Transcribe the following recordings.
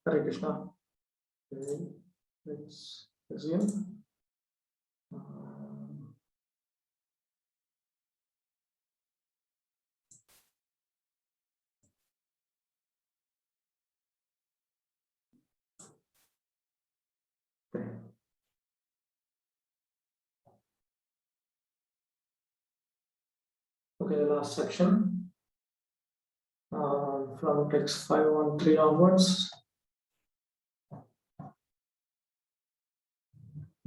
Hare Krishna. Okay, let's resume. Okay. Okay, the last section from text 513 onwards.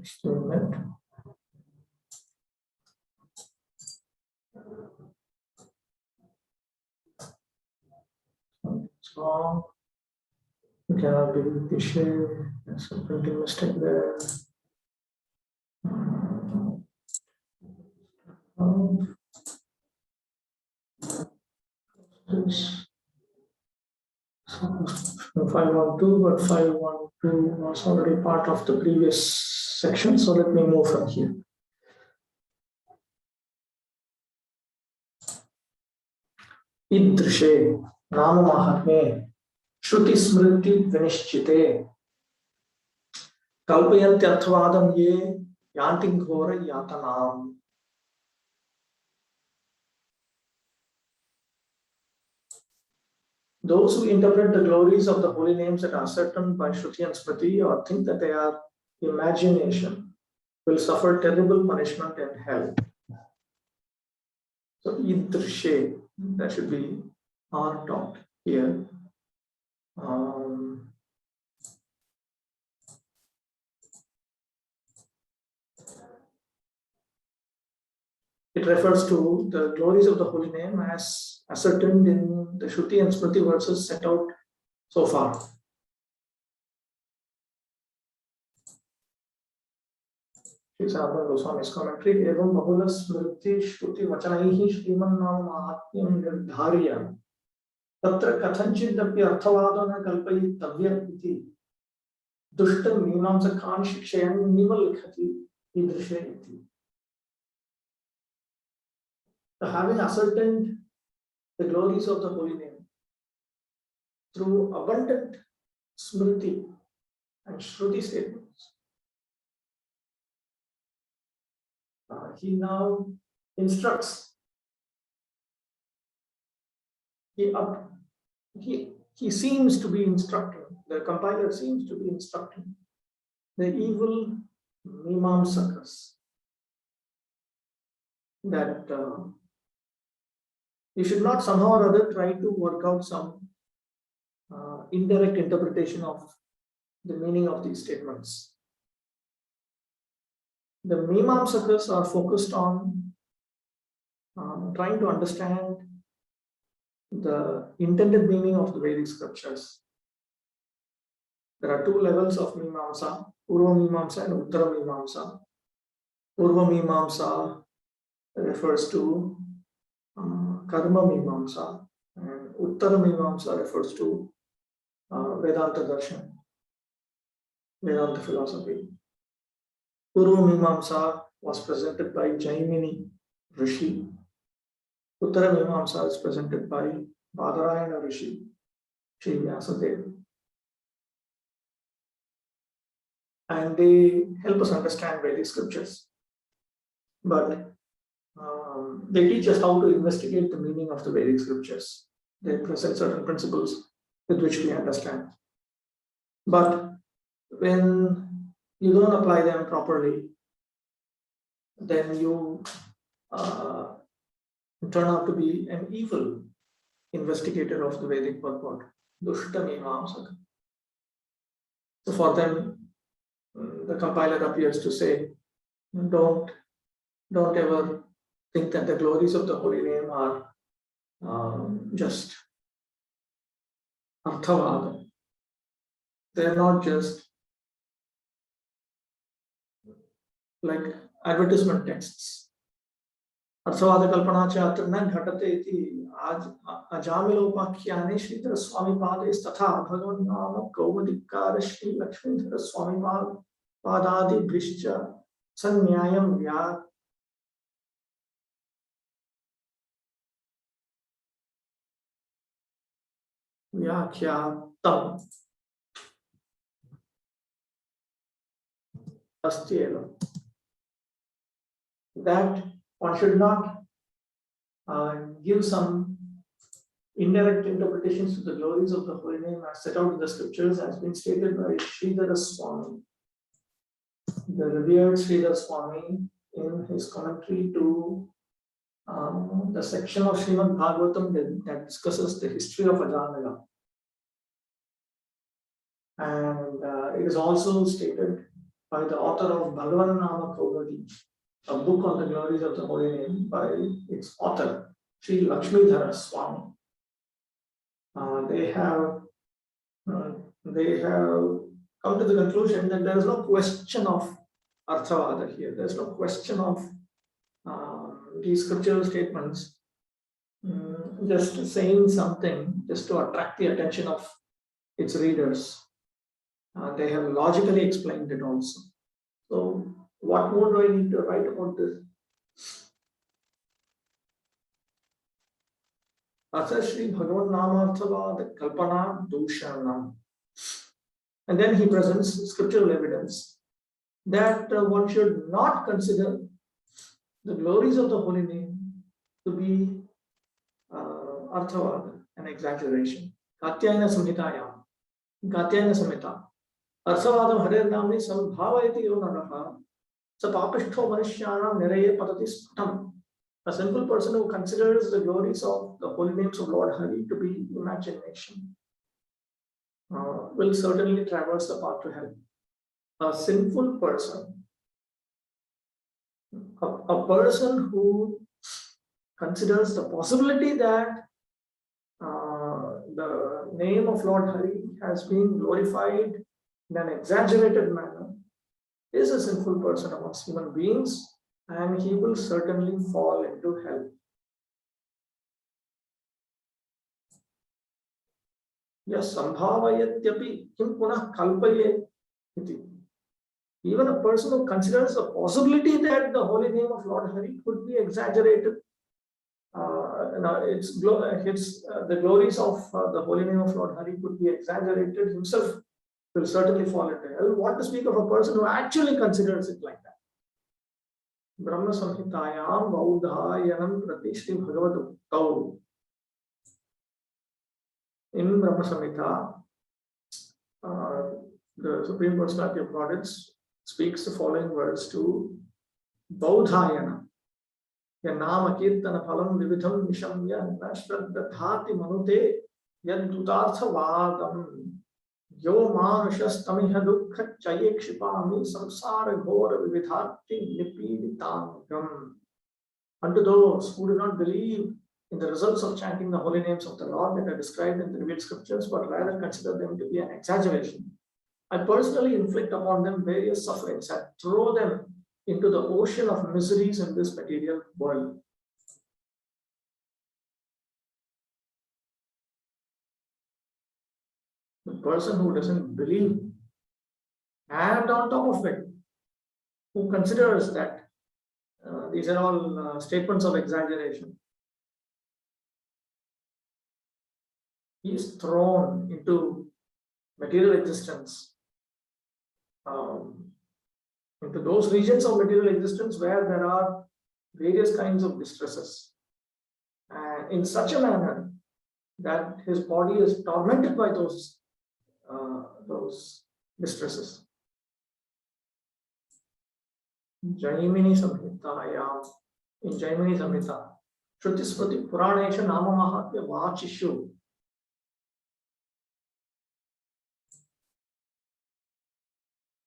Just a minute. It's wrong. You cannot be Vishay. There's a printing mistake there. This 512, but 512 was already part of the previous section, so let me move from here. ईदृशे नाम माहात्म्ये श्रुति स्मृति विनिश्चिते कल्पयन्त्यर्थवादं ये यान्ति घोर यातनाम्. Those who interpret the glories of the holy names that are ascertained by Shruti and Smriti or think that they are imagination will suffer terrible punishment in hell. So, idrshe, that should be R dot here. It refers to the glories of the holy name as ascertained in the Shruti and Smriti verses set out so far. Sri Sanatana Goswami's commentary, evam bahula smriti shruti vachanaihi shriman mahatmyam nirdharya tatra kathanchidapi arthavado na kalpayitavya iti dushta mimamsakan shikshayan nivalkhati idrishe iti. So having ascertained the glories of the holy name through abundant smriti and shruti statements, he now instructs. He seems to be instructing, the compiler seems to be instructing the evil Mimamsakas that you should not somehow or other try to work out some indirect interpretation of the meaning of these statements. The Mimamsakas are focused on trying to understand the intended meaning of the Vedic scriptures. There are two levels of Mimamsa, Purva Mimamsa and Uttara Mimamsa. Purva Mimamsa refers to Karma Mimamsa, and Uttara Mimamsa refers to Vedanta Darshan, Vedanta philosophy. Purva Mimamsa was presented by Jaimini Rishi. Uttara Mimamsa is presented by Badarayana Rishi, Sri Vyasadeva. And they help us understand Vedic scriptures. But they teach us how to investigate the meaning of the Vedic scriptures. They present certain principles with which we understand. But when you don't apply them properly, then you turn out to be an evil investigator of the Vedic purport, Dushta Mimamsaka. So for them, the compiler appears to say, don't ever think that the glories of the holy name are just arthavada. They are not just like advertisement texts. Arthavada kalpana cha atra na ghatate iti ajamilopakhyaane Sridhara Swami Padais tatha bhagavan nama gauvadikara Shri Lakshmidhara Swami Padadi Bhrishcha Sanyayam Vyakhyatam. astyeva. That one should not give some indirect interpretations to the glories of the holy name as set out in the scriptures, has been stated by Sridhara Swami, the revered Sridhara Swami, in his commentary to the section of Srimad Bhagavatam that discusses the history of Ajamila. And it is also stated by the author of Bhagavan Nama Kauvadi, a book on the glories of the holy name, by its author, Sri Lakshmidhara Swami. They have come to the conclusion that there is no question of Arthavada here. There is no question of these scriptural statements just saying something just to attract the attention of its readers. They have logically explained it also. So, what more do I need to write about this? Asa Shri Bhagavad Namarthavad Kalpana Dushanam. And then he presents scriptural evidence that one should not consider the glories of the holy name to be Arthavada, an exaggeration. Katyayana Samhitayam, Katyayana Samhita. Arthavadam Harer Namni Samdhavayati Yonaraha, Sapapishto Manishyanam Niraya Patati Sputam. A simple person who considers the glories of the holy names of Lord Hari to be imagination will certainly traverse the path to hell. A sinful person, a person who considers the possibility that the name of Lord Hari has been glorified in an exaggerated manner, is a sinful person amongst human beings, and he will certainly fall into hell. Yes, sambhavayatyapi kim punah kalpaye iti. Even a person who considers the possibility that the holy name of Lord Hari could be exaggerated, the glories of the holy name of Lord Hari could be exaggerated, himself will certainly fall into hell. What to speak of a person who actually considers it like that? Brahma Samhitayam Vaudhayanam Prati Shri Bhagavad Uktau. In Brahma Samhita, the Supreme Personality of Godhead speaks the following words to Vaudhayana. Yanama Kirtana Phalam Vividham Nishamya Nashradhathati Manute Yadutartha Vadam Yo Manushastamiha Dukha Chaye Kshipami Samsara Ghora Vividhati Nipiditangam. Unto those who do not believe in the results of chanting the holy names of the Lord that are described in the revealed scriptures, but rather consider them to be an exaggeration, I personally inflict upon them various sufferings and throw them into the ocean of miseries in this material world. The person who doesn't believe, and on top of it, who considers that these are all statements of exaggeration, he is thrown into material existence, into those regions of material existence where there are various kinds of distresses, and in such a manner that his body is tormented by those distresses. Jaimini Samhitayam, in Jaimini Samhita, Shruti Smriti Puranesha Nama Mahatmya Vachishu.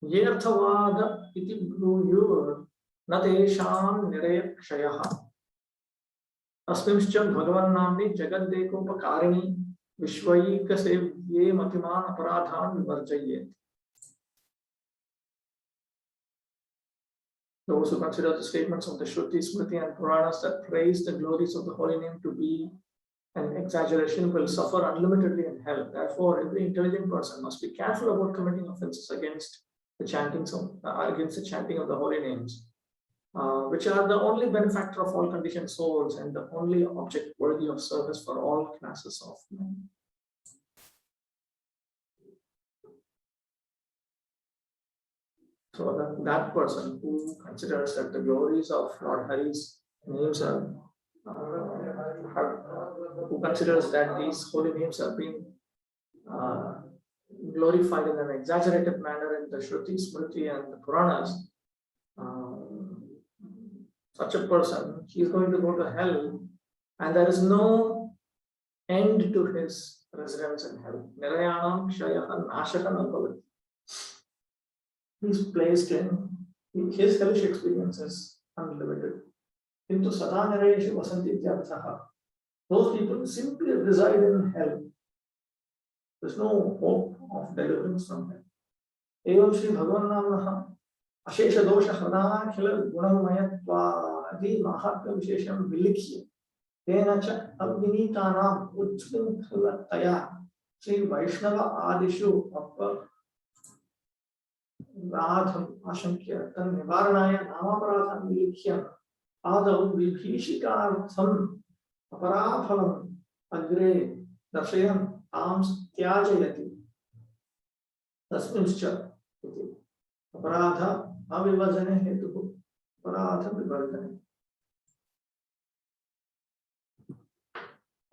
Ye Arthavada iti bruyur na tesham nirayakshayah. Asmimscha Bhagavan namni jagadekopakarini vishwaika sevye matiman aparadhan vivarjayet. Those who consider the statements of the Shruti, Smriti and Puranas that praise the glories of the holy name to be an exaggeration will suffer unlimitedly in hell. Therefore, every intelligent person must be careful about committing offenses against the chanting of the holy names, which are the only benefactor of all conditioned souls and the only object worthy of service for all classes of men. So that person who considers that the glories of Lord Hari's names are, who considers that these holy names have been glorified in an exaggerated manner in the Shruti, Smriti and the Puranas, such a person, he is going to go to hell, and there is no end to his residence in hell. Nirayanam Kshayaha Nashaka Nabhavat. He is placed in, his hellish experience is unlimited. Into Sadanarayeshu Vasanti Tyarthaha. Those people simply reside in hell. There's no hope of deliverance from hell. Evam Shri Bhagavan Namaha Ashesha Dosha Hradana Gunamayatva Mahatma Vishesham Vilikhya Tenacha Abhinitanam Utsvinkalataya Shri Vaishnava Adishu Appa Radham Ashankya Tan Nivaranaya Namaparadham Vilikhya Adau Vibhishikartham Aparaphalam Agre Darshayam Tams Tyajayati Tasminscha Aparadha Avivajane Hetu Aparadha Vivajane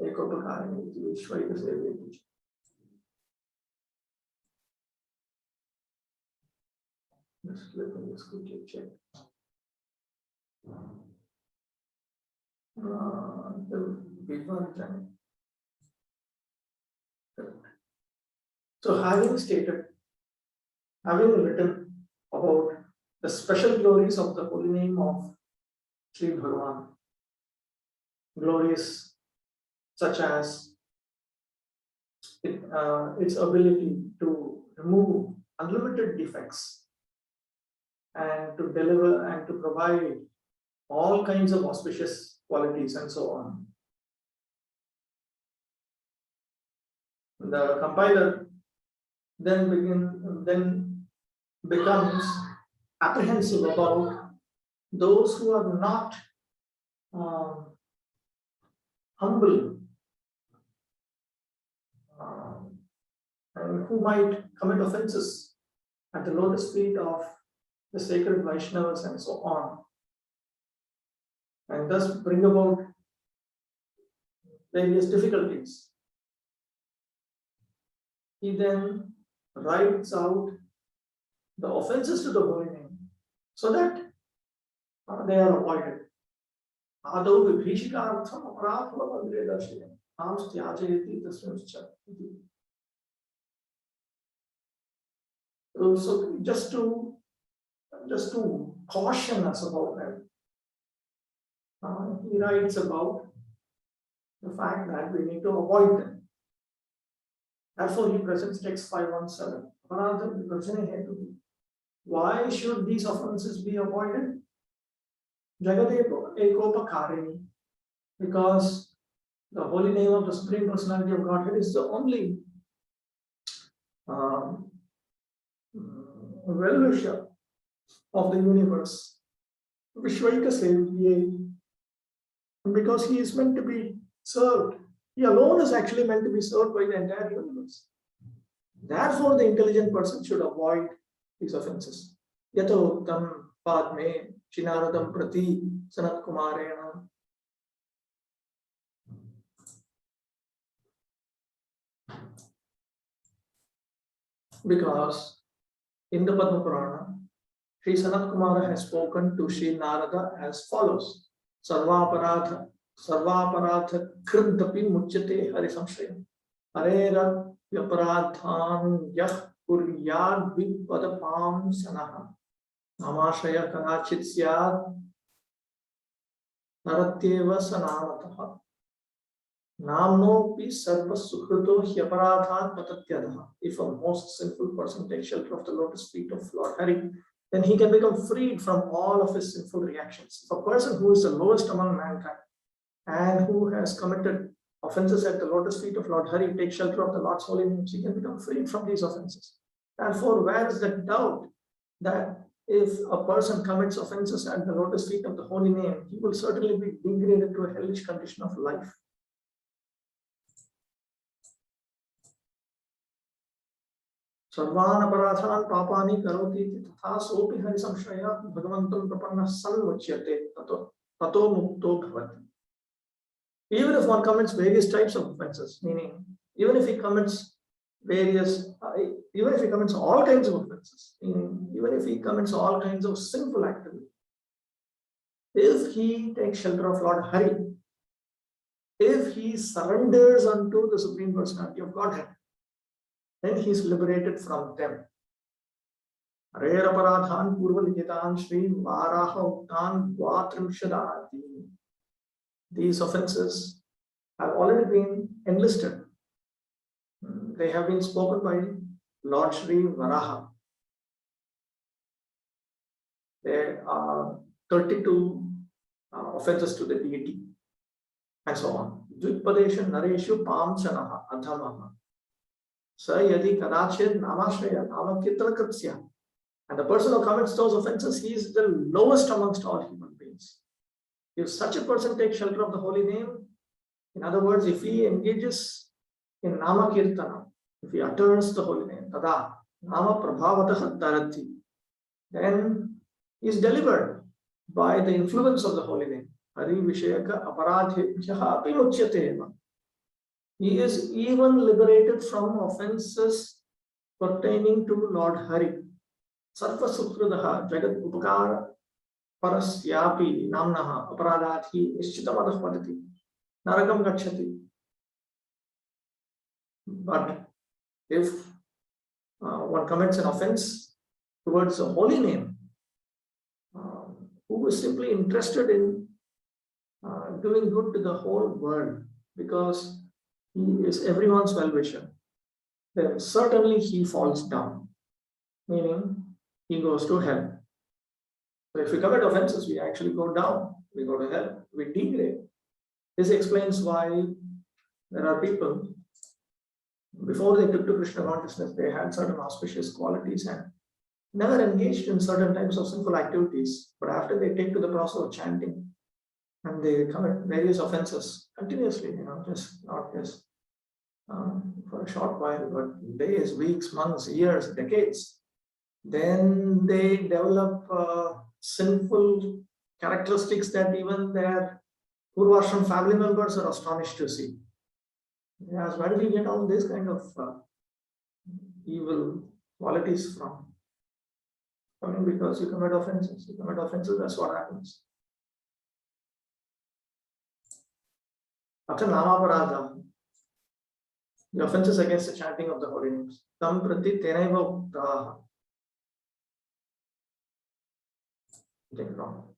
Ekopakarini Vishwaika Seveti. Let me just quickly check. The Vivajane. So having written about the special glories of the holy name of Sri Bhagavan, glories such as its ability to remove unlimited defects and to deliver and to provide all kinds of auspicious qualities and so on. The compiler then becomes apprehensive about those who are not humble and who might commit offenses at the lotus feet of the sacred Vaishnavas and so on, and thus bring about various difficulties. He then writes out the offenses to the holy name so that they are avoided. Adau vibhishikartham aparaphalam agre darshayam tams tyajayati tasminscha. So just to caution us about them, he writes about the fact that we need to avoid them. Therefore, he presents text 517. Why should these offenses be avoided? Jagadev Ekopakarini, because the holy name of the Supreme Personality of Godhead is the only well-wisher of the universe, Vishwaika Sevye, because he is meant to be served. He alone is actually meant to be served by the entire universe. Therefore, the intelligent person should avoid these offenses. Yato tam padme chinaradam prati sanat kumarena. Because in the Padma Purana, Sri Sanat Kumara has spoken to Sri Narada as follows: Sarvaparadha Kriddapi Muchyate Hari Samshayam Harera Vyaparadhan Yah Kuryad Vipadapam Sanaha Namashaya Kanachit Syad Naratyeva Sanamataha Namnopi Sarva Sukruto Hyaparadhan Patatyadaha. If a most sinful person takes shelter of the lotus feet of Lord Hari, then he can become freed from all of his sinful reactions. If a person who is the lowest among mankind and who has committed offenses at the lotus feet of Lord Hari takes shelter of the Lord's holy names, he can become freed from these offenses. Therefore, where is the doubt that if a person commits offenses at the lotus feet of the holy name, he will certainly be degraded to a hellish condition of life. सर्वान् अपराधान् पापानि करोति इति तथा सोऽपि हरिसंश्रयात् भगवन्तं प्रपन्नः सन् मुच्यते ततो मुक्तो भवति. Even if one commits various types of offenses, meaning even if he commits even if he commits all kinds of offenses, meaning even if he commits all kinds of sinful activity, if he takes shelter of Lord Hari, if he surrenders unto the Supreme Personality of Godhead, then he is liberated from them. Harer aparadhan purvalikitan Shri Varaha Uttan Dvatrimshadati. These offenses have already been enlisted. They have been spoken by Lord Shri Varaha. There are 32 offenses to the deity, and so on. Dvitpadesha nareshu pamchanaha adhamaha. Sa yadi kadachid namashraya namakirtana kritsya. And the person who commits those offenses, he is the lowest amongst all human beings. If such a person takes shelter of the holy name, in other words, if he engages in Nama Kirtana, if he utters the holy name, Tada, Nama Prabhavatah Tarati, then he is delivered by the influence of the holy name. Hari Vishayaka Aparadhebhyaha api muchyate. He is even liberated from offenses pertaining to Lord Hari. Sarva Sukradaha Jagat Upakara Parasyapi Namnaha Aparadhathi Nishchitamadah Padati Narakam Gachati. But if one commits an offense towards a holy name, who is simply interested in doing good to the whole world because he is everyone's well-wisher, then certainly he falls down, meaning he goes to hell. So if we commit offenses, we actually go down, we go to hell, we degrade. This explains why there are people, before they took to Krishna consciousness, they had certain auspicious qualities and never engaged in certain types of sinful activities. But after they take to the process of chanting and they commit various offenses continuously, just not just for a short while, but days, weeks, months, years, decades, then they develop sinful characteristics that even their Purvashram family members are astonished to see. Yes, where do we get all this kind of evil qualities from? I mean, because you commit offenses. You commit offenses, that's what happens. After Namaparada, the offenses against the chanting of the holy names. Tam prati tenaiva uktaha. Take it wrong.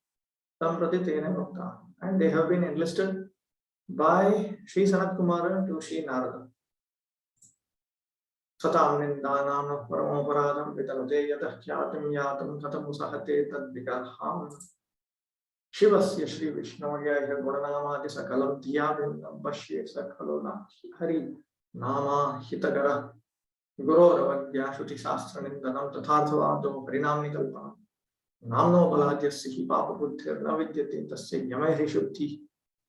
Tam prati tenaiva uktaha. And they have been enlisted by Sri Sanat Kumara to Sri Narada. Satam nindanam paramoparadam vitanate yatah kyatam yatam katam usahate tad vikarham. Shivasya Shri Vishnavaya Gunanamadi Sakalam Diyavindam Bashye Sakalona Hari Nama Hitagara Gururavadya Shuti Sastra Nindanam Tatharthavado Harinamni Kalpanam Namno Baladyasya Papa Buddhir Navidyate Tasya Yamai Shuddhi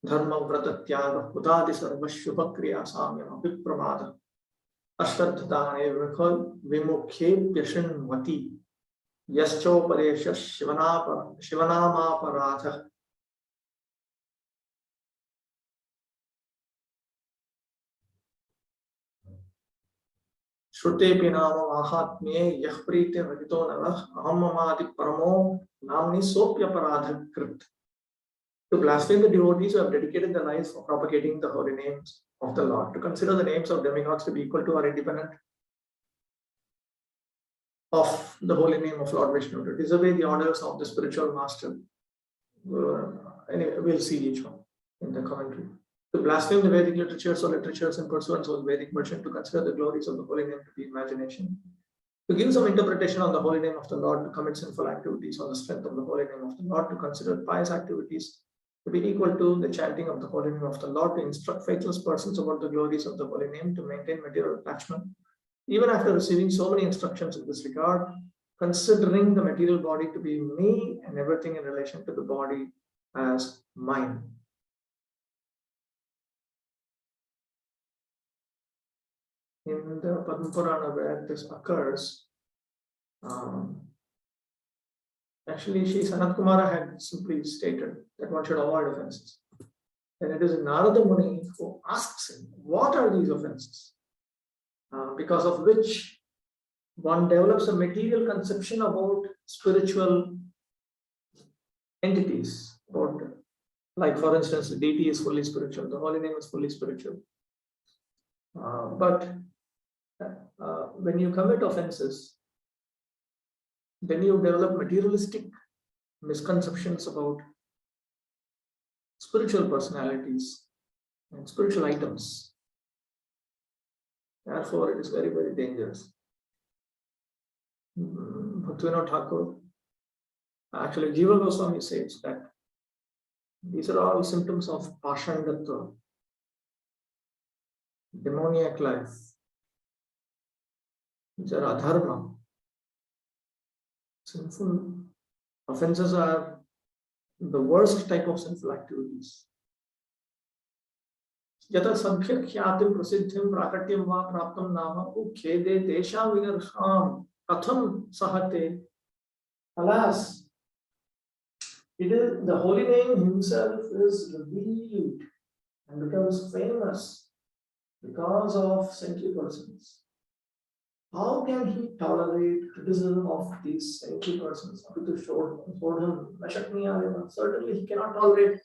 Dharma Vratatyaga Hudadi Sarvashubhakriya Samyam Vipramada Ashtadhatane Vikhal Vimukhe Vati Yaschopadesha Shivanama Paratha. Shrutepi Nama Mahatmye Yahprite Vagito Navah Ahamamadi Paramo Namni Sopya Paradha Krit. To blaspheme the devotees who have dedicated their lives for propagating the holy names of the Lord, to consider the names of demigods to be equal to or independent of the holy name of Lord Vishnu, to disobey the orders of the spiritual master. Anyway, we'll see each one in the commentary. To blaspheme the Vedic literatures or literatures in pursuance of the Vedic version, to consider the glories of the holy name to be imagination. To give some interpretation on the holy name of the Lord, to commit sinful activities on the strength of the holy name of the Lord, to consider pious activities to be equal to the chanting of the holy name of the Lord, to instruct faithless persons about the glories of the holy name, to maintain material attachment. Even after receiving so many instructions in this regard, considering the material body to be me and everything in relation to the body as mine. in the Padma Purana where this occurs, actually Shri Sanat Kumara had simply stated that one should avoid offenses. And it is Narada Muni who asks him, what are these offenses? Because of which one develops a material conception about spiritual entities, about, like for instance, the deity is fully spiritual, the holy name is fully spiritual. But when you commit offenses, then you develop materialistic misconceptions about spiritual personalities and spiritual items. Therefore, it is very, very dangerous. Bhaktivinoda Thakur, actually Jiva Goswami says that these are all symptoms of Pashandatva, demoniac life. These are adharma. Sinful offenses are the worst type of sinful activities. Yata sabhya khyātim prasiddhim prakatyam va praptam nama ukhede desha vinarsham katham sahate. Alas, it is the holy name himself is revealed and becomes famous because of saintly persons. How can he tolerate criticism of these saintly persons? Certainly he cannot tolerate.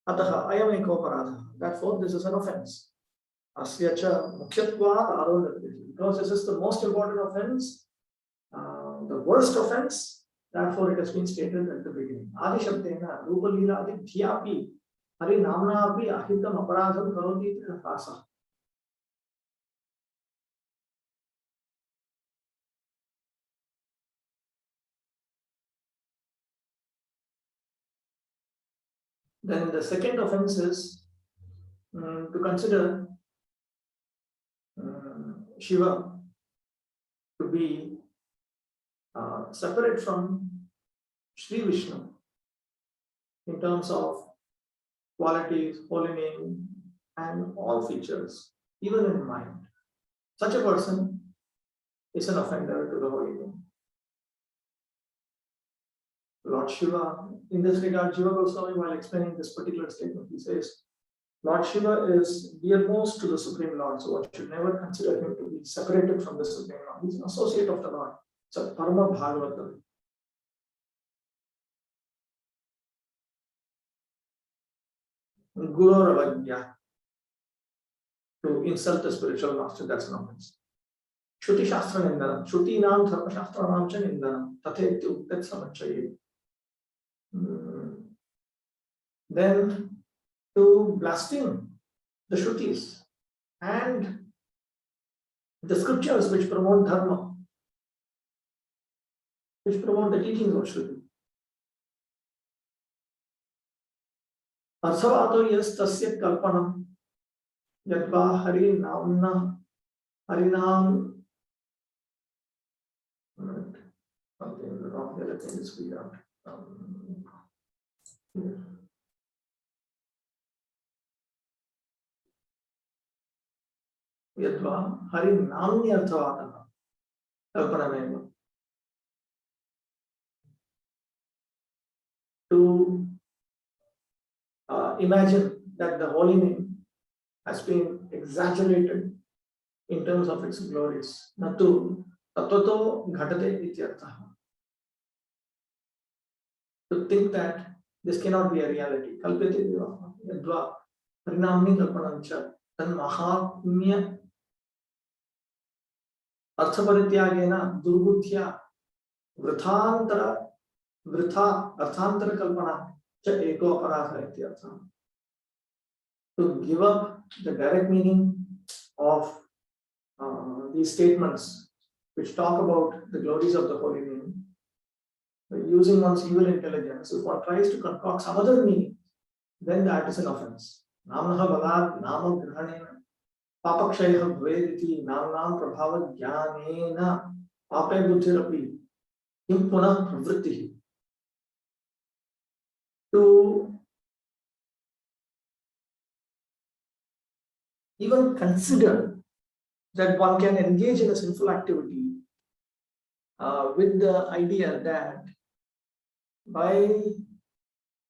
Ataha ayam eko paradha. Therefore, this is an offense. Asyacha mukhyatvat arodhati. Because this is the most important offense, the worst offense. Therefore, it has been stated at the beginning. Adi shabdena rupa lila adi dhyapi hari namna api ahitam aparadham karoti iti rasa. Then the second offense is to consider Shiva to be separate from Sri Vishnu in terms of qualities, holy name, and all features, even in mind. Such a person is an offender to the holy name. Lord Shiva, in this regard, Jiva Goswami, while explaining this particular statement, he says, Lord Shiva is dearmost to the Supreme Lord, so one should never consider him to be separated from the Supreme Lord. He's an associate of the Lord. It's a Parama Bhagavata. Guru Ravagya, to insult the spiritual master, that's an offense. Shruti Shastra Nindanam, Shruti Nam Dharma Shastra Nam Cha Nindanam, Tate Uktat Samachaye. Then to blaspheme the Shrutis and the scriptures which promote Dharma, which promote the teachings of Shruti. Arthavato yas tasya kalpanam yadva hari namna harinam. Something wrong here, let me just figure out. Yadva hari namni arthavata kalpanameva. To imagine that the holy name has been exaggerated in terms of its glories. Natu tatvato ghatate ityarthaha. To think that this cannot be a reality. Kalpete yadva harinamni kalpanamcha tan mahatmya arthaparityagena durbuddhya vrthantara kalpana cha eko aparadha ityartha. To give up the direct meaning of these statements which talk about the glories of the holy name, by using one's evil intelligence, if one tries to concoct some other meaning, then that is an offense. Namnaha bhagat nama grahanena papakshayah bhvediti namnam prabhava jnanena pape buddhirapi kim punah pravrittihi. To even consider that one can engage in a sinful activity with the idea that by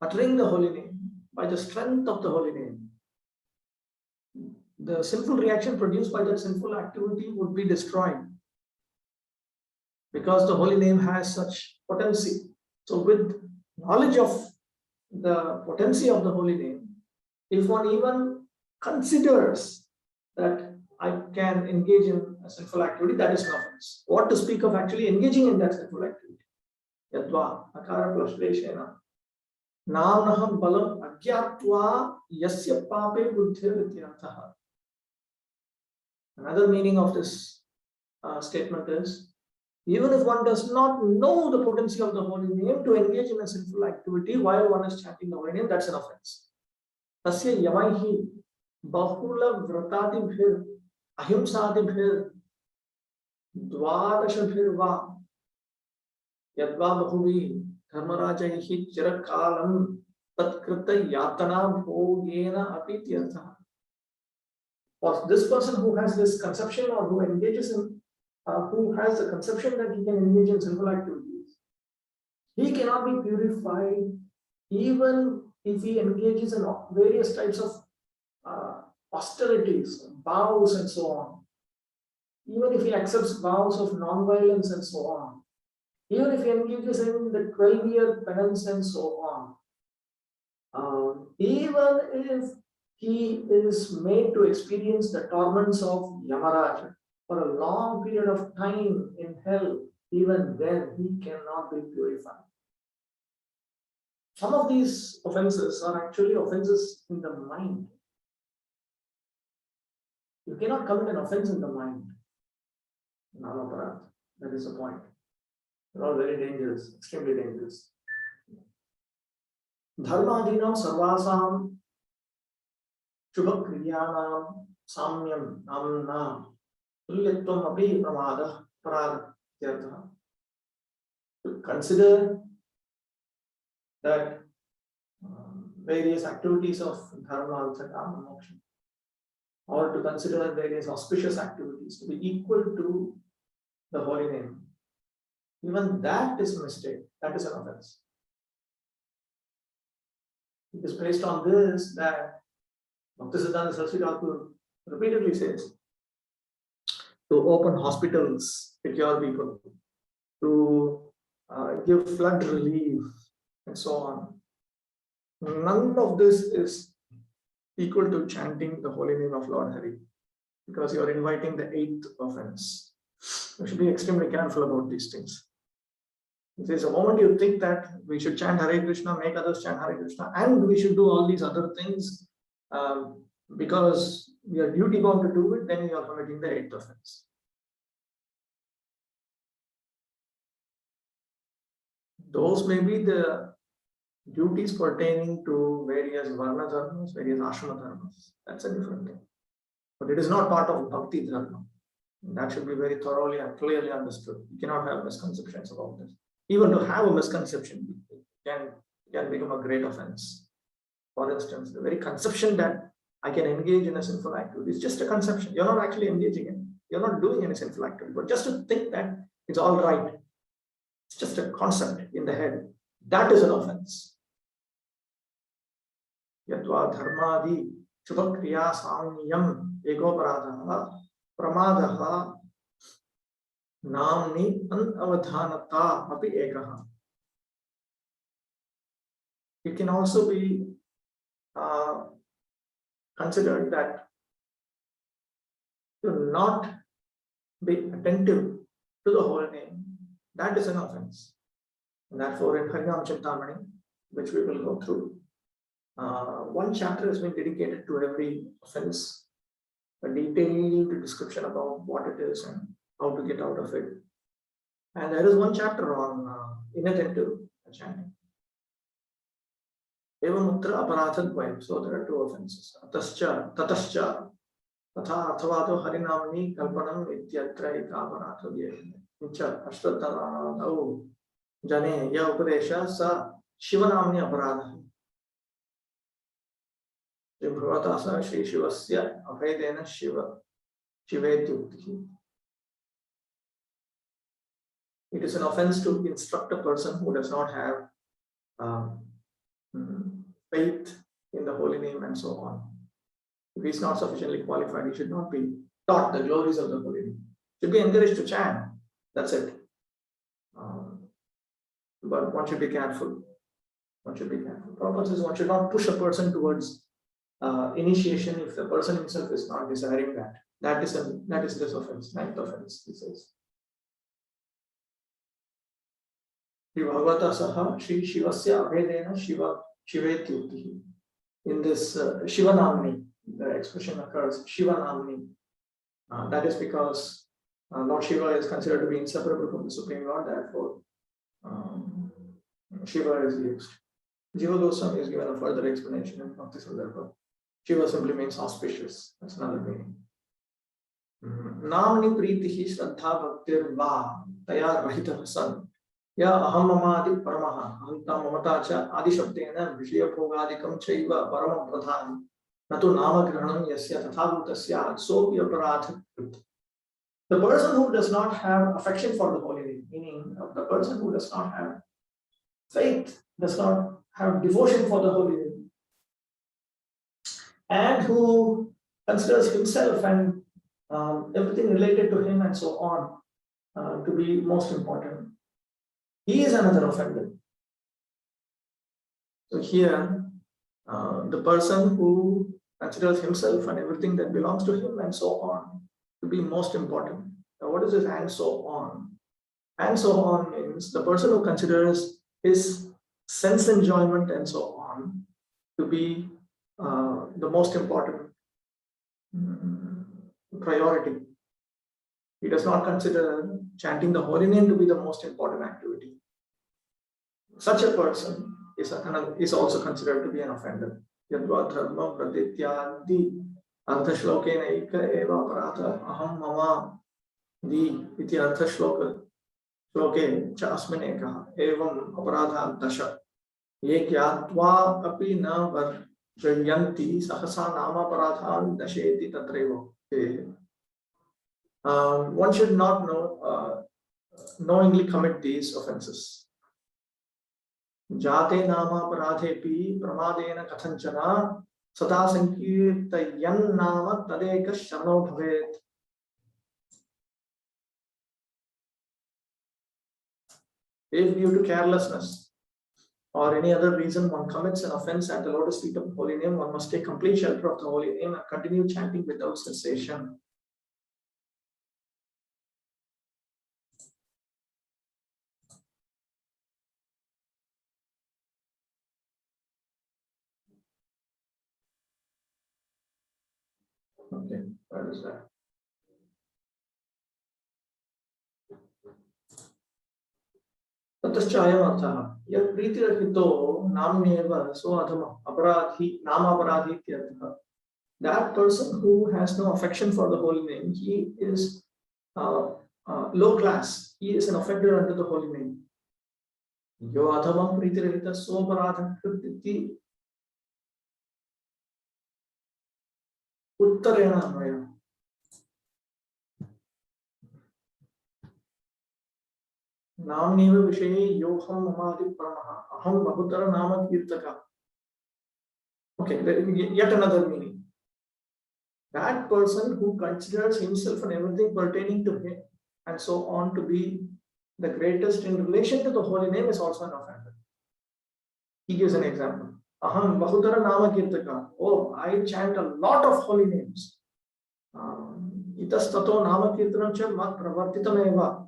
uttering the holy name, by the strength of the holy name, the sinful reaction produced by that sinful activity would be destroyed, because the holy name has such potency. So with knowledge of the potency of the holy name, if one even considers that I can engage in a sinful activity, that is an offense. What to speak of actually engaging in that sinful activity? Yadva akara plashleshena namnaham balam agyatva yasya pape buddhir ityarthaha. Another meaning of this statement is, even if one does not know the potency of the holy name, to engage in a sinful activity while one is chanting the holy name, that's an offense. Tasya yamaihi bahula vratadibhir ahimsadibhir dvadashabhir va yadva bahuvi dharmarajaihi chirakalam tatkrita yatana bhogena api tirtha. For this person who has this conception, or who engages in who has the conception that he can engage in sinful activities, he cannot be purified even if he engages in various types of austerities, vows and so on. Even if he accepts vows of non-violence and so on. Even if he engages in the 12-year penance and so on. Even if he is made to experience the torments of Yamaraja for a long period of time in hell, even then he cannot be purified. Some of these offenses are actually offenses in the mind. You cannot commit an offense in the mind. Namaparat. That is the point. They're all very dangerous, extremely dangerous. Dharmadinam sarvasam shubhakriyanam samyam namna tulyatvam api pramada parada tirtha. To consider that various activities of dharma, artha, kama, moksha, or to consider various auspicious activities to be equal to the holy name, even that is a mistake. That is an offense. It is based on this that Bhaktisiddhanta Saraswati Thakur repeatedly says to open hospitals, secure people, to give flood relief, and so on. None of this is equal to chanting the holy name of Lord Hari, because you are inviting the 8th offense. You should be extremely careful about these things. There's a moment you think that we should chant Hare Krishna, make others chant Hare Krishna, and we should do all these other things because we are duty bound to do it, then you are committing the 8th offense. Those may be the duties pertaining to various Varna dharmas, various Ashrama dharmas. That's a different thing. But it is not part of Bhakti dharma. That should be very thoroughly and clearly understood. You cannot have misconceptions about this. Even to have a misconception can become a great offense. For instance, the very conception that I can engage in a sinful activity is just a conception. You're not actually engaging in. You're not doing any sinful activity. But just to think that it's all right. It's just a concept in the head. That is an offense. Yadva dharmadi shubhakriya samyam egoparadaha pramadaha namni anavadhanata api ekaha. It can also be considered that to not be attentive to the whole name, that is an offense. And therefore, in Harinam Chintamani, which we will go through, one chapter has been dedicated to every offense, a detailed description about what it is and how to get out of it. And there is one chapter on inattentive chanting. Evamutra aparatadvayam. So there are 2 offenses. Atascha, tatascha, tatha athavato harinamni kalpanam ityatra eka aparatadvayam. Nicha ashtatanau jane ya upadesha sa shivanamni aparadha. Shri Bhavatasa Shri Shivasya Abhaidena Shiva Shivetyuktihi. It is an offense to instruct a person who does not have faith in the holy name and so on. If he is not sufficiently qualified, he should not be taught the glories of the holy name. Should be encouraged to chant. That's it. But one should be careful. One should be careful. Prabhupada says one should not push a person towards initiation if the person himself is not desiring that. That is this offense, ninth offense, he says. Shri Bhagavata Saha Shri Shivasya Abhedena Shivetyuktihi. In this Shiva Namni, the expression occurs, Shiva Namni. That is because Lord Shiva is considered to be inseparable from the Supreme Lord, therefore Shiva is used. Jiva Goswami is given a further explanation in Bhakti Sundarbha. Shiva simply means auspicious. That's another meaning. Namni Pritihi Shraddha Bhaktir Va Taya Rahita San Ya Aham Mamadi Paramaha Ahanta Mamatacha Adi Shabdena Vishya Bhogadikam Chaiva Parama Pradhanam Natu Nama Granam Yasya Tathabutasya Sopi Aparatha. The person who does not have affection for the holy name, meaning the person who does not have faith, does not have devotion for the holy name, and who considers himself and everything related to him and so on to be most important, he is another offender. So here, the person who considers himself and everything that belongs to him and so on to be most important. Now, what is this and so on? And so on means the person who considers his sense enjoyment and so on to be the most important priority. He does not consider chanting the holy name to be the most important activity. Such a person is also considered to be an offender. Yadva dharma pratityadi artha shlokena eka eva aparatha aham mama di iti artha shloke cha asmin ekah evam aparatha dasha ye gyatva api na varjanti sahasa nama aparathan dasheti tatreva. One should not knowingly commit these offenses. Jate nama paradhepi pramadena kathanchana sata sankirtayan nama tadeka sharno bhavet. If due to carelessness or any other reason one commits an offense at the lotus feet of the holy name, one must take complete shelter of the holy name and continue chanting without cessation. Okay, what is that? ततश्चायम् अर्थः यत् प्रीतिरहितो नाम्येव सो अधमः अपराधी नामापराधी इत्यर्थः. That person who has no affection for the holy name, he is low class. He is an offender under the holy name. Yo adhamam pritirahita so aparadha kriti uttarena anvaya. Namneva vishaye yoham mamadi paramaha aham bahutara nama kirtaka. Okay, yet another meaning. That person who considers himself and everything pertaining to him and so on to be the greatest in relation to the holy name is also an offender. He gives an example. Aham bahutara nama kirtaka. Oh, I chant a lot of holy names. Itastato nama kirtanam cha mat pravartitam eva.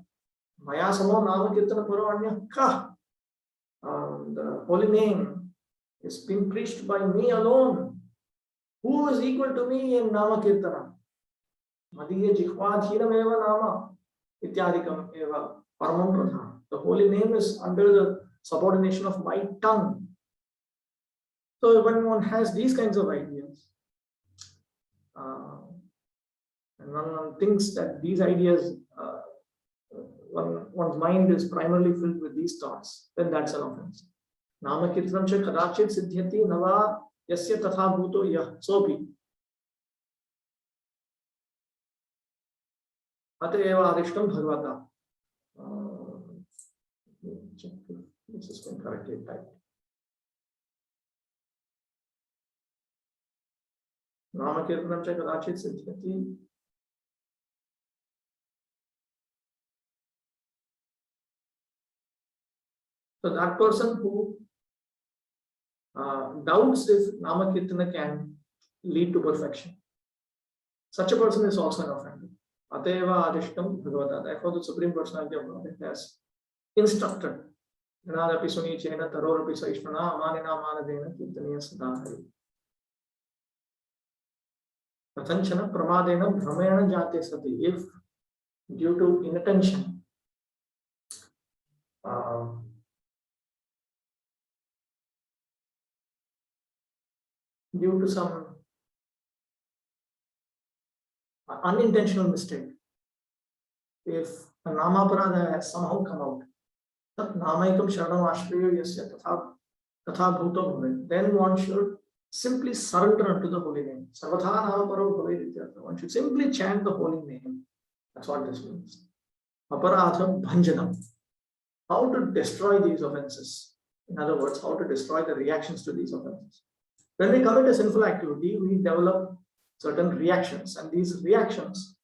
Maya samo nama kirtana paravanya ka. The holy name is being preached by me alone. Who is equal to me in nama kirtana? Madiya jikhvadhinam eva nama ityadikam eva paramam pradhan. The holy name is under the subordination of my tongue. So when one has these kinds of ideas, and one thinks that these ideas, one's mind is primarily filled with these thoughts, then that's an offense. Nama kirtanam cha kadachit siddhyati nava yasya tatha bhuto yah sopi. अतएव आदिष्टं भगवता. This has been correctly typed. नामकीर्तनं च कदाचित् सिद्ध्यति. So that person who doubts if Namakirtana can lead to perfection, such a person is also an offender. Ateva Adishtam Bhagavata. Therefore, the Supreme Personality of Godhead has instructed. Nadapi Sunichena Tarorapi Saishmana Amanina Manadena Kirtaniya Sadahari. Athanchana Pramadena Brahmayana Jate Sati. If due to inattention, due to some unintentional mistake, if a Namaparada has somehow come out, Tat Namaikam Sharanam Ashrayo Yasya Tatha Bhuta Bhave, then one should simply surrender unto the holy name. Sarvatha Namaparo Bhave. One should simply chant the holy name. That's what this means. Aparadha Bhanjanam. How to destroy these offenses. In other words, how to destroy the reactions to these offenses. When we commit a sinful activity, we develop certain reactions, and these reactions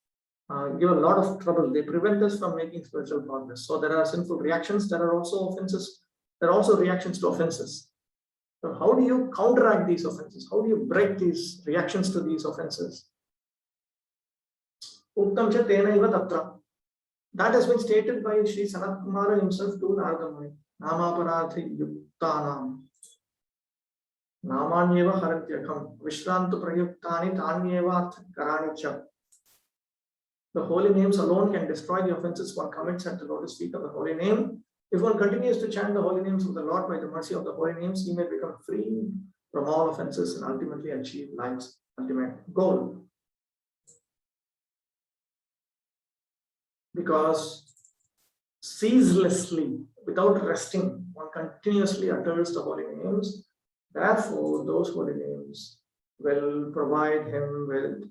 give a lot of trouble. They prevent us from making spiritual progress. So there are sinful reactions, there are also offenses, there are also reactions to offenses. So how do you counteract these offenses? How do you break these reactions to these offenses? Uktam cha tenaiva tatra. That has been stated by Sri Sanat Kumara himself to Narada Muni. Namaparadhi yuktanam. Namanyeva harantyakam. Vishrantu prayuktani tanyeva karanicha. The holy names alone can destroy the offenses one commits at the lotus feet of the holy name. If one continues to chant the holy names of the Lord by the mercy of the holy names, he may become free from all offenses and ultimately achieve life's ultimate goal. Because ceaselessly, without resting, one continuously utters the holy names. Therefore, those holy names will provide him with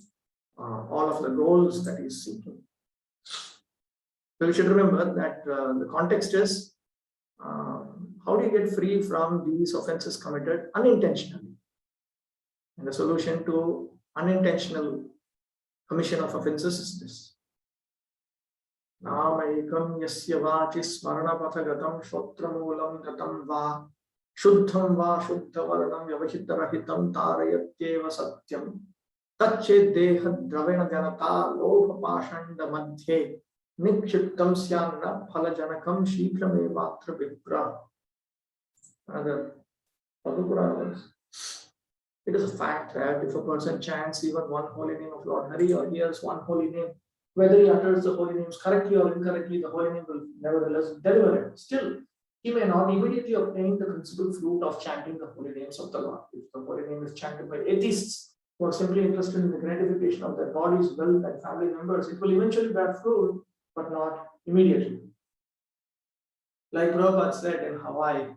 all of the goals that he is seeking. So we should remember that the context is how do you get free from these offenses committed unintentionally? And the solution to unintentional commission of offenses is this. Namaikam yasya vachi smaranapatagatam shotramulam gatam va shuddham va shuddhavarnam yavahitarahitam tarayatyeva satyam tacche deha dravena janata lobha pashanda madhye nikshiptam syanna phalajanakam shikramevatra vipra. Another Padupura. It is a fact that if a person chants even one holy name of Lord Hari or hears one holy name, whether he utters the holy names correctly or incorrectly, the holy name will nevertheless deliver him. Still, he may not immediately obtain the principal fruit of chanting the holy names of the Lord. If the holy name is chanted by atheists who are simply interested in the gratification of their bodies, wealth, and family members, it will eventually bear fruit, but not immediately. Like Prabhupada said in Hawaii,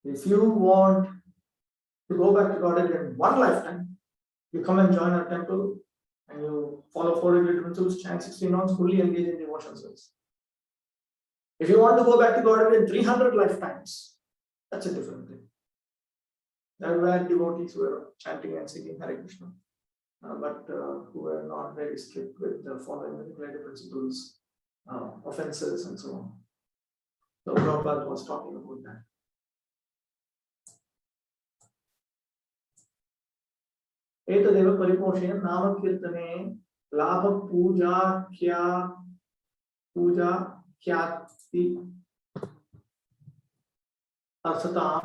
if you want to go back to God in one lifetime, you come and join our temple and you follow 4 regulated principles, chant 16 rounds, fully engage in devotion service. If you want to go back to God in 300 lifetimes, that's a different thing. There were devotees who were chanting and singing Hare Krishna, but who were not very strict with following the regulated principles, offenses, and so on. So Prabhupada was talking about that. एतदेव परिपोषेण नाम कीर्तने लाभ पूजा ख्याति अर्थतां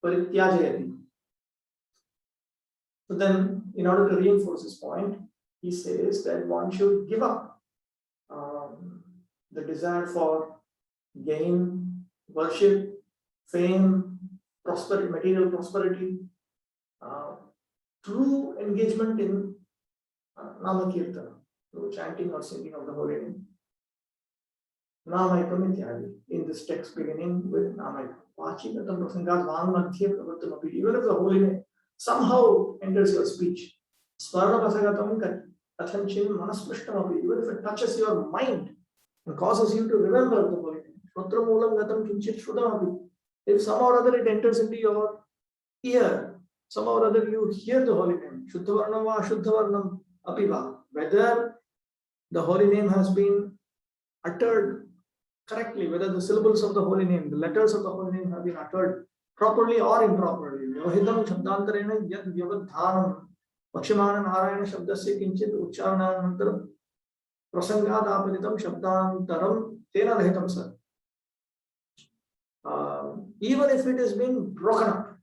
परित्याजयति. So then, in order to reinforce this point, he says that one should give up the desire for gain, worship, fame, prosperity, material prosperity, through engagement in Nama Kirtana, through chanting or singing of the holy name. Namaikam ityadi. In this text beginning with Namaikam. Vachikatam prasangat vangmadhye pravartamapi. Even if the holy name somehow enters your speech, Swarna prasagatam kati. Athanchin Manasprishtamapi, even if it touches your mind and causes you to remember the holy name. Shrotra Moolam Gatam Kinchit Shrudamapi. If somehow or other it enters into your ear, somehow or other you hear the holy name, Shuddhavarnam va Shuddhavarnam Apiva, whether the holy name has been uttered correctly, whether the syllables of the holy name, the letters of the holy name have been uttered properly or improperly. Vyavahidam Shabdantarena Yad Vyavadhanam Pakshimana Narayana Shabdasya Kinchit Uchcharananantaram Prasangadaapaditam Shabdantaram Tena Rahitam Sir. Even if it has been broken up,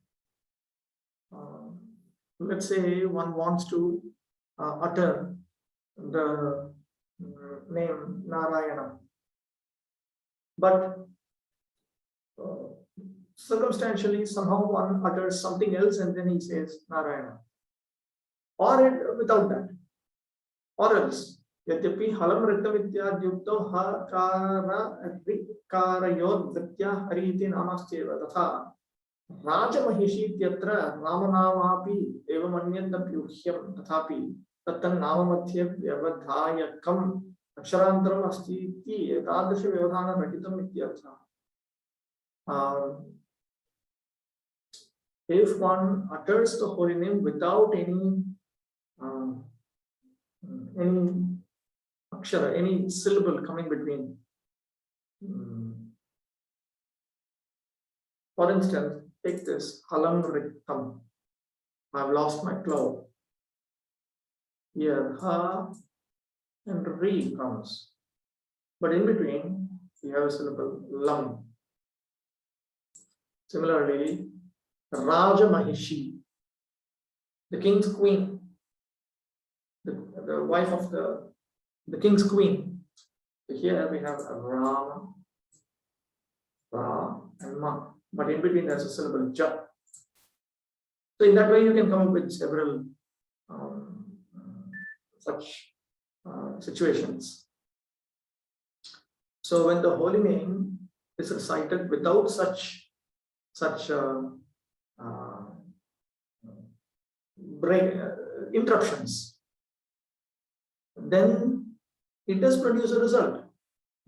let's say one wants to utter the name Narayana, but circumstantially somehow one utters something else and then he says Narayana, or it without that, or else यद्यपि हलम रक्तमित्याद्युक्तो हकारयोर्वृत्या हरीति नामस्त्येव तथा राजमहिषीत्यत्र रामनामापि एवमन्यदप्युह्यं तथापि तत्तन्नाममध्ये व्यवधायकम् अक्षरान्तरम् अस्ति इति एतादृशव्यवधानरहितम् इत्यर्थः. If one utters the holy name without any akshara, any syllable coming between, for instance, take this halam riktam, I've lost my cloth. Here ha and re comes, but in between you have a syllable lam. Similarly, Raja Mahishi, the king's queen, the wife of the king's queen. So here we have a Rama, Ra, and Ma, but in between there's a syllable Ja. So in that way you can come up with several such situations. So when the holy name is recited without such interruptions, then it does produce a result.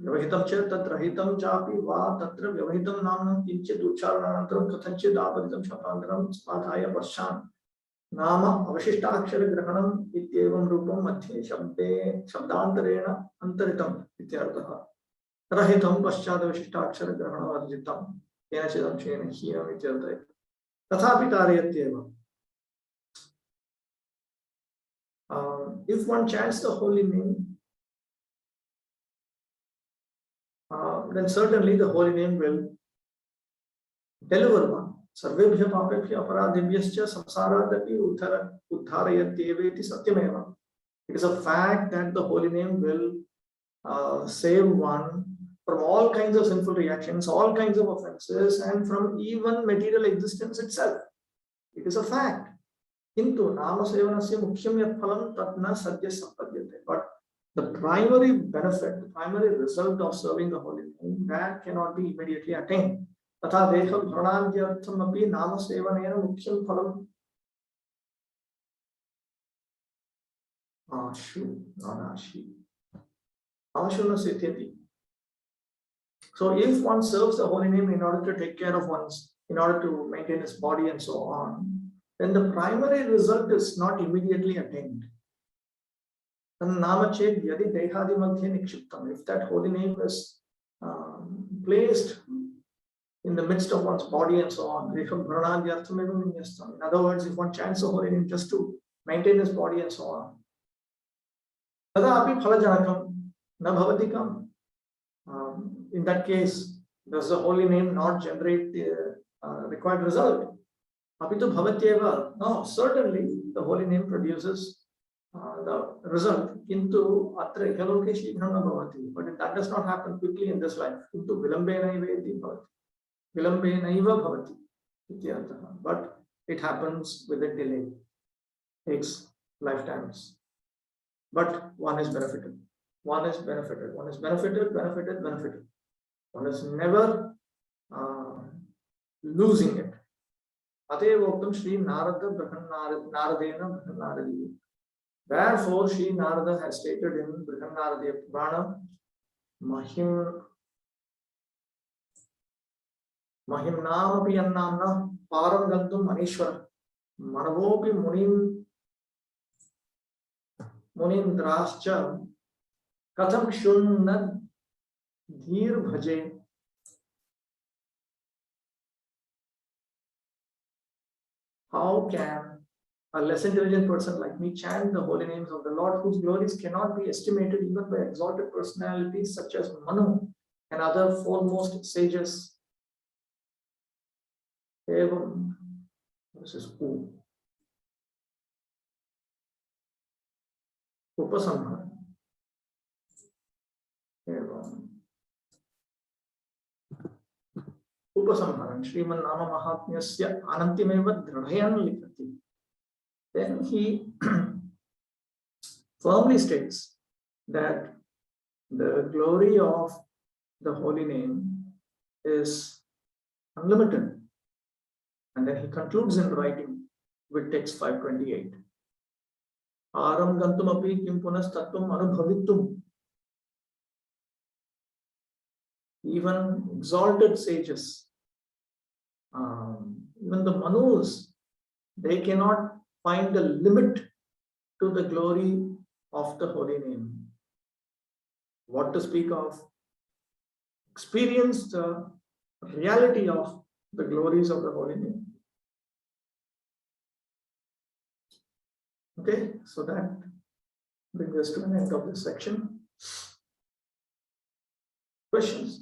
Vyavahitam cha tat rahitam chapi va tatra vyavahitam namnam kinchit uchcharananantaram kathanchit apaditam shapantaram spadhaya paschan nama avashishtakshara grahanam ityevam rupam madhye shabdantarena antaritam ityartha rahitam paschad avashishtakshara grahanam arjitam yena chidam chena hiyam ityartha tathapi tarayatyeva. If one chants the holy name, then certainly the holy name will deliver one. Sarvebhya papebhya aparadebhyascha samsaradapi uddharayatyeveti satyameva. It is a fact that the holy name will save one from all kinds of sinful reactions, all kinds of offenses, and from even material existence itself. It is a fact. Kintu nama sevanasya mukhyam yat phalam tat na sadya sampadyate. But the primary benefit, the primary result of serving the holy name, that cannot be immediately attained. Tatha deham bharanadhyartham api nama sevanena mukhyam phalam ashu, not ashi. Ashuna sityati. So if one serves the holy name in order to take care of one's, in order to maintain his body and so on, then the primary result is not immediately attained. If that holy name is placed in the midst of one's body and so on, in other words, if one chants the holy name just to maintain his body and so on, in that case, does the holy name not generate the required result? No, certainly the holy name produces the result into atra ihaloke shikram bhavati, but that does not happen quickly in this life. Into vilambenaiva bhavati ityartha, but it happens with a delay, takes lifetimes, but one is benefited. One is benefited. One is benefited. One is never losing it. Atevoktam Shri Narada Brahan Naradena Brahan Naradi. Therefore, Sri Narada has stated in Brihannaradya Purana, Mahimnamapi Annamna Param Gantum Manishwara Manavopi Munindrascha Katham Shunnad Dhir Bhaje. How can a less intelligent person like me chant the holy names of the Lord, whose glories cannot be estimated even by exalted personalities such as Manu and other foremost sages? Evam, this is who? Upasamhara. Evam. Upasamharan Sriman Nama Mahatmyasya Anantimeva Dradhayan Likati. Then he firmly states that the glory of the holy name is unlimited. And then he concludes in writing with text 528. Aram gantum api kim punas tattvam anubhavitum. Even exalted sages, even the Manus, they cannot find a limit to the glory of the holy name. What to speak of? Experience the reality of the glories of the holy name. Okay, so that brings us to an end of this section. Questions?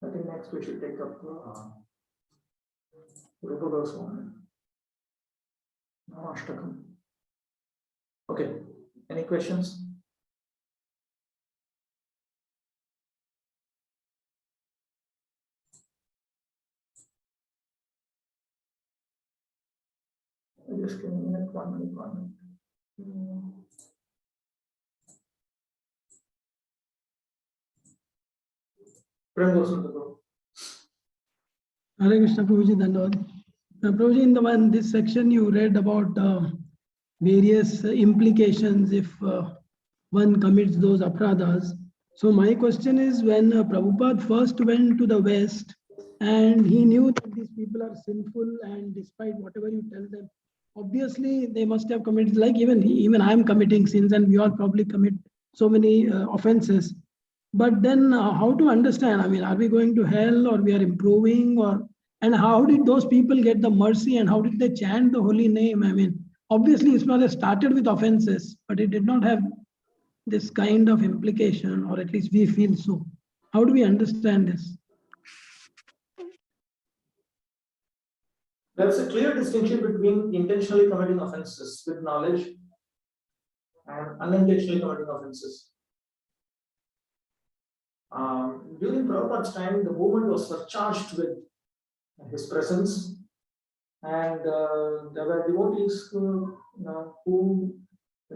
I think next we should take up Rupa Goswami. Ashtakam. Okay, any questions? Just give me a minute, 1 minute. Hare Krishna, Prabhuji, Dandavad. Prabhuji, in this section you read about various implications if one commits those apradhas. So my question is, when Prabhupada first went to the West and he knew that these people are sinful, and despite whatever you tell them, obviously they must have committed, like even I am committing sins, and we all probably commit so many offenses. But then how to understand? I mean, are we going to hell, or we are improving, or and how did those people get the mercy, and how did they chant the holy name? I mean, obviously Ismail started with offenses, but it did not have this kind of implication, or at least we feel so. How do we understand this? There's a clear distinction between intentionally committing offenses with knowledge and unintentionally committing offenses. During Prabhupada's time, the movement was surcharged with his presence, and there were devotees who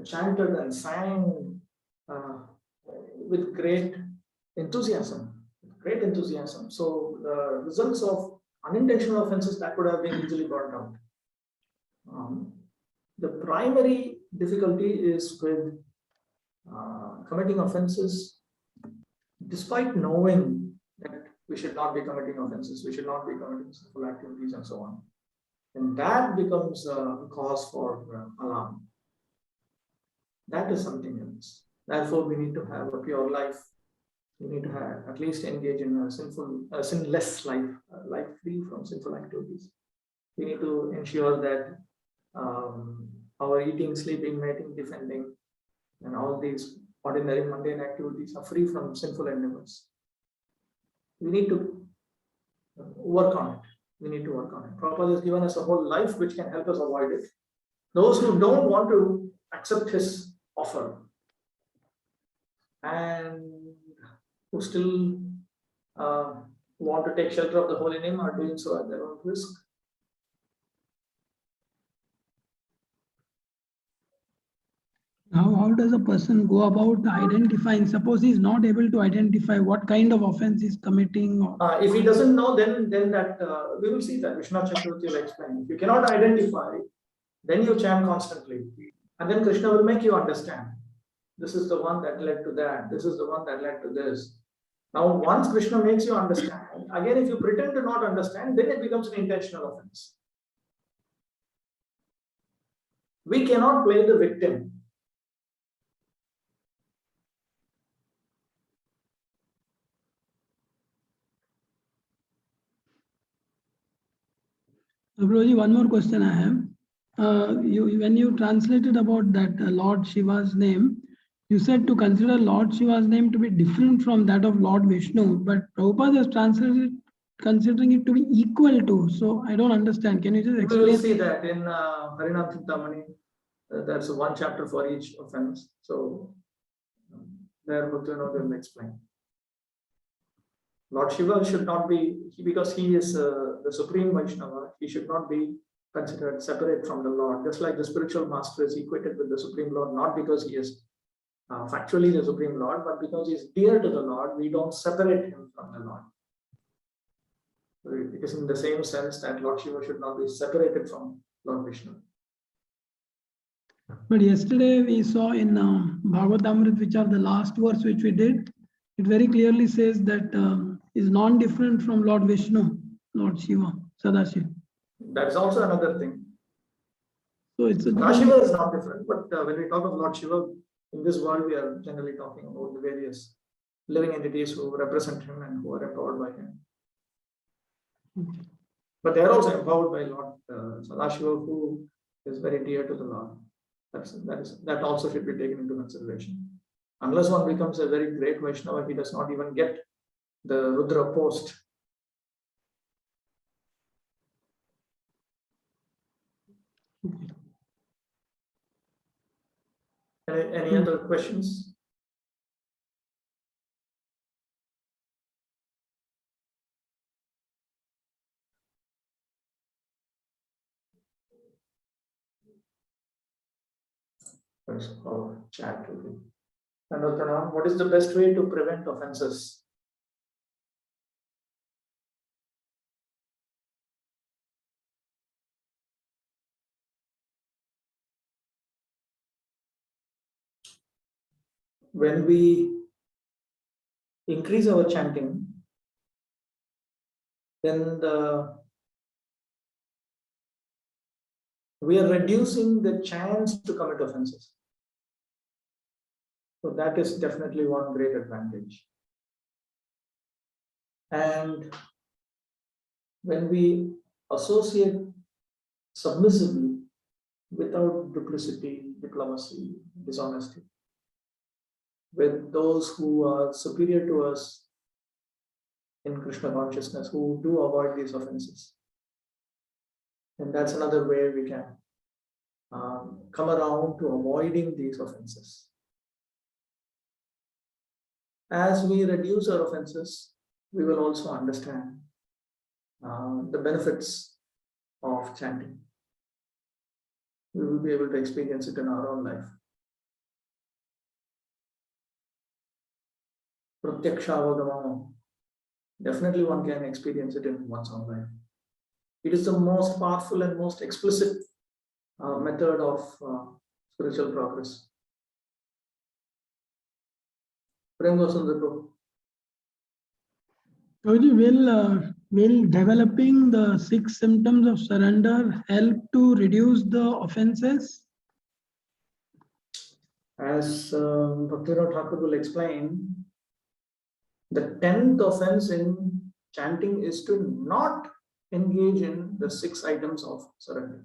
chanted and sang with great enthusiasm. So the results of unintentional offenses that would have been easily brought out. The primary difficulty is with committing offenses despite knowing that we should not be committing offenses, we should not be committing sinful activities and so on. And that becomes a cause for alarm. That is something else. Therefore, we need to have a pure life. We need to have at least engage in a sinless life, life free from sinful activities. We need to ensure that our eating, sleeping, mating, defending, and all these ordinary mundane activities are free from sinful endeavors. We need to work on it. Prabhupada has given us a whole life which can help us avoid it. Those who don't want to accept his offer and who still want to take shelter of the holy name are doing so at their own risk. how does a person go about identifying? Suppose he's not able to identify what kind of offense he's committing. Or, If he doesn't know, then that we will see that Vishwanath Chakravarti will explain. If you cannot identify, then you chant constantly, and then Krishna will make you understand. This is the one that led to that. This is the one that led to this. Now, once Krishna makes you understand, again, if you pretend to not understand, then it becomes an intentional offense. We cannot play the victim. Prabhuji, one more question I have. When you translated about that Lord Shiva's name, you said to consider Lord Shiva's name to be different from that of Lord Vishnu, but Prabhupada has translated considering it to be equal to. So I don't understand. Can you just explain? We will see that in Harinam Chintamani. There's one chapter for each offense. So there Bhaktivinoda will explain. Lord Shiva should not be, because he is the supreme Vaishnava, he should not be considered separate from the Lord. Just like the spiritual master is equated with the Supreme Lord, not because he is factually the Supreme Lord, but because he is dear to the Lord, we don't separate him from the Lord. It is in the same sense that Lord Shiva should not be separated from Lord Vishnu. But yesterday we saw in Bhagavatamrita, which are the last verse which we did, it very clearly says that is non-different from Lord Vishnu, Lord Shiva, Sadashiva. That's also another thing. So it's a Sadashiva is not different, but when we talk of Lord Shiva, in this world we are generally talking about the various living entities who represent him and who are empowered by him. Okay. But they are also empowered by Lord Sadashiva, who is very dear to the Lord. That also should be taken into consideration. Unless one becomes a very great Vaishnava, he does not even get the Rudra post. Any other questions? There's a chat. And what is the best way to prevent offenses? When we increase our chanting, then we are reducing the chance to commit offenses. So that is definitely one great advantage. And when we associate submissively without duplicity, diplomacy, dishonesty, with those who are superior to us in Krishna consciousness, who do avoid these offenses, and that's another way we can come around to avoiding these offenses. As we reduce our offenses, we will also understand the benefits of chanting. We will be able to experience it in our own life. Pratyakshavagama, definitely one can experience it in one's own life. It is the most powerful and most explicit method of spiritual progress. Will developing the 6 symptoms of surrender help to reduce the offenses? As Bhaktivinoda Thakur will explain, the 10th offense in chanting is to not engage in the 6 items of surrender.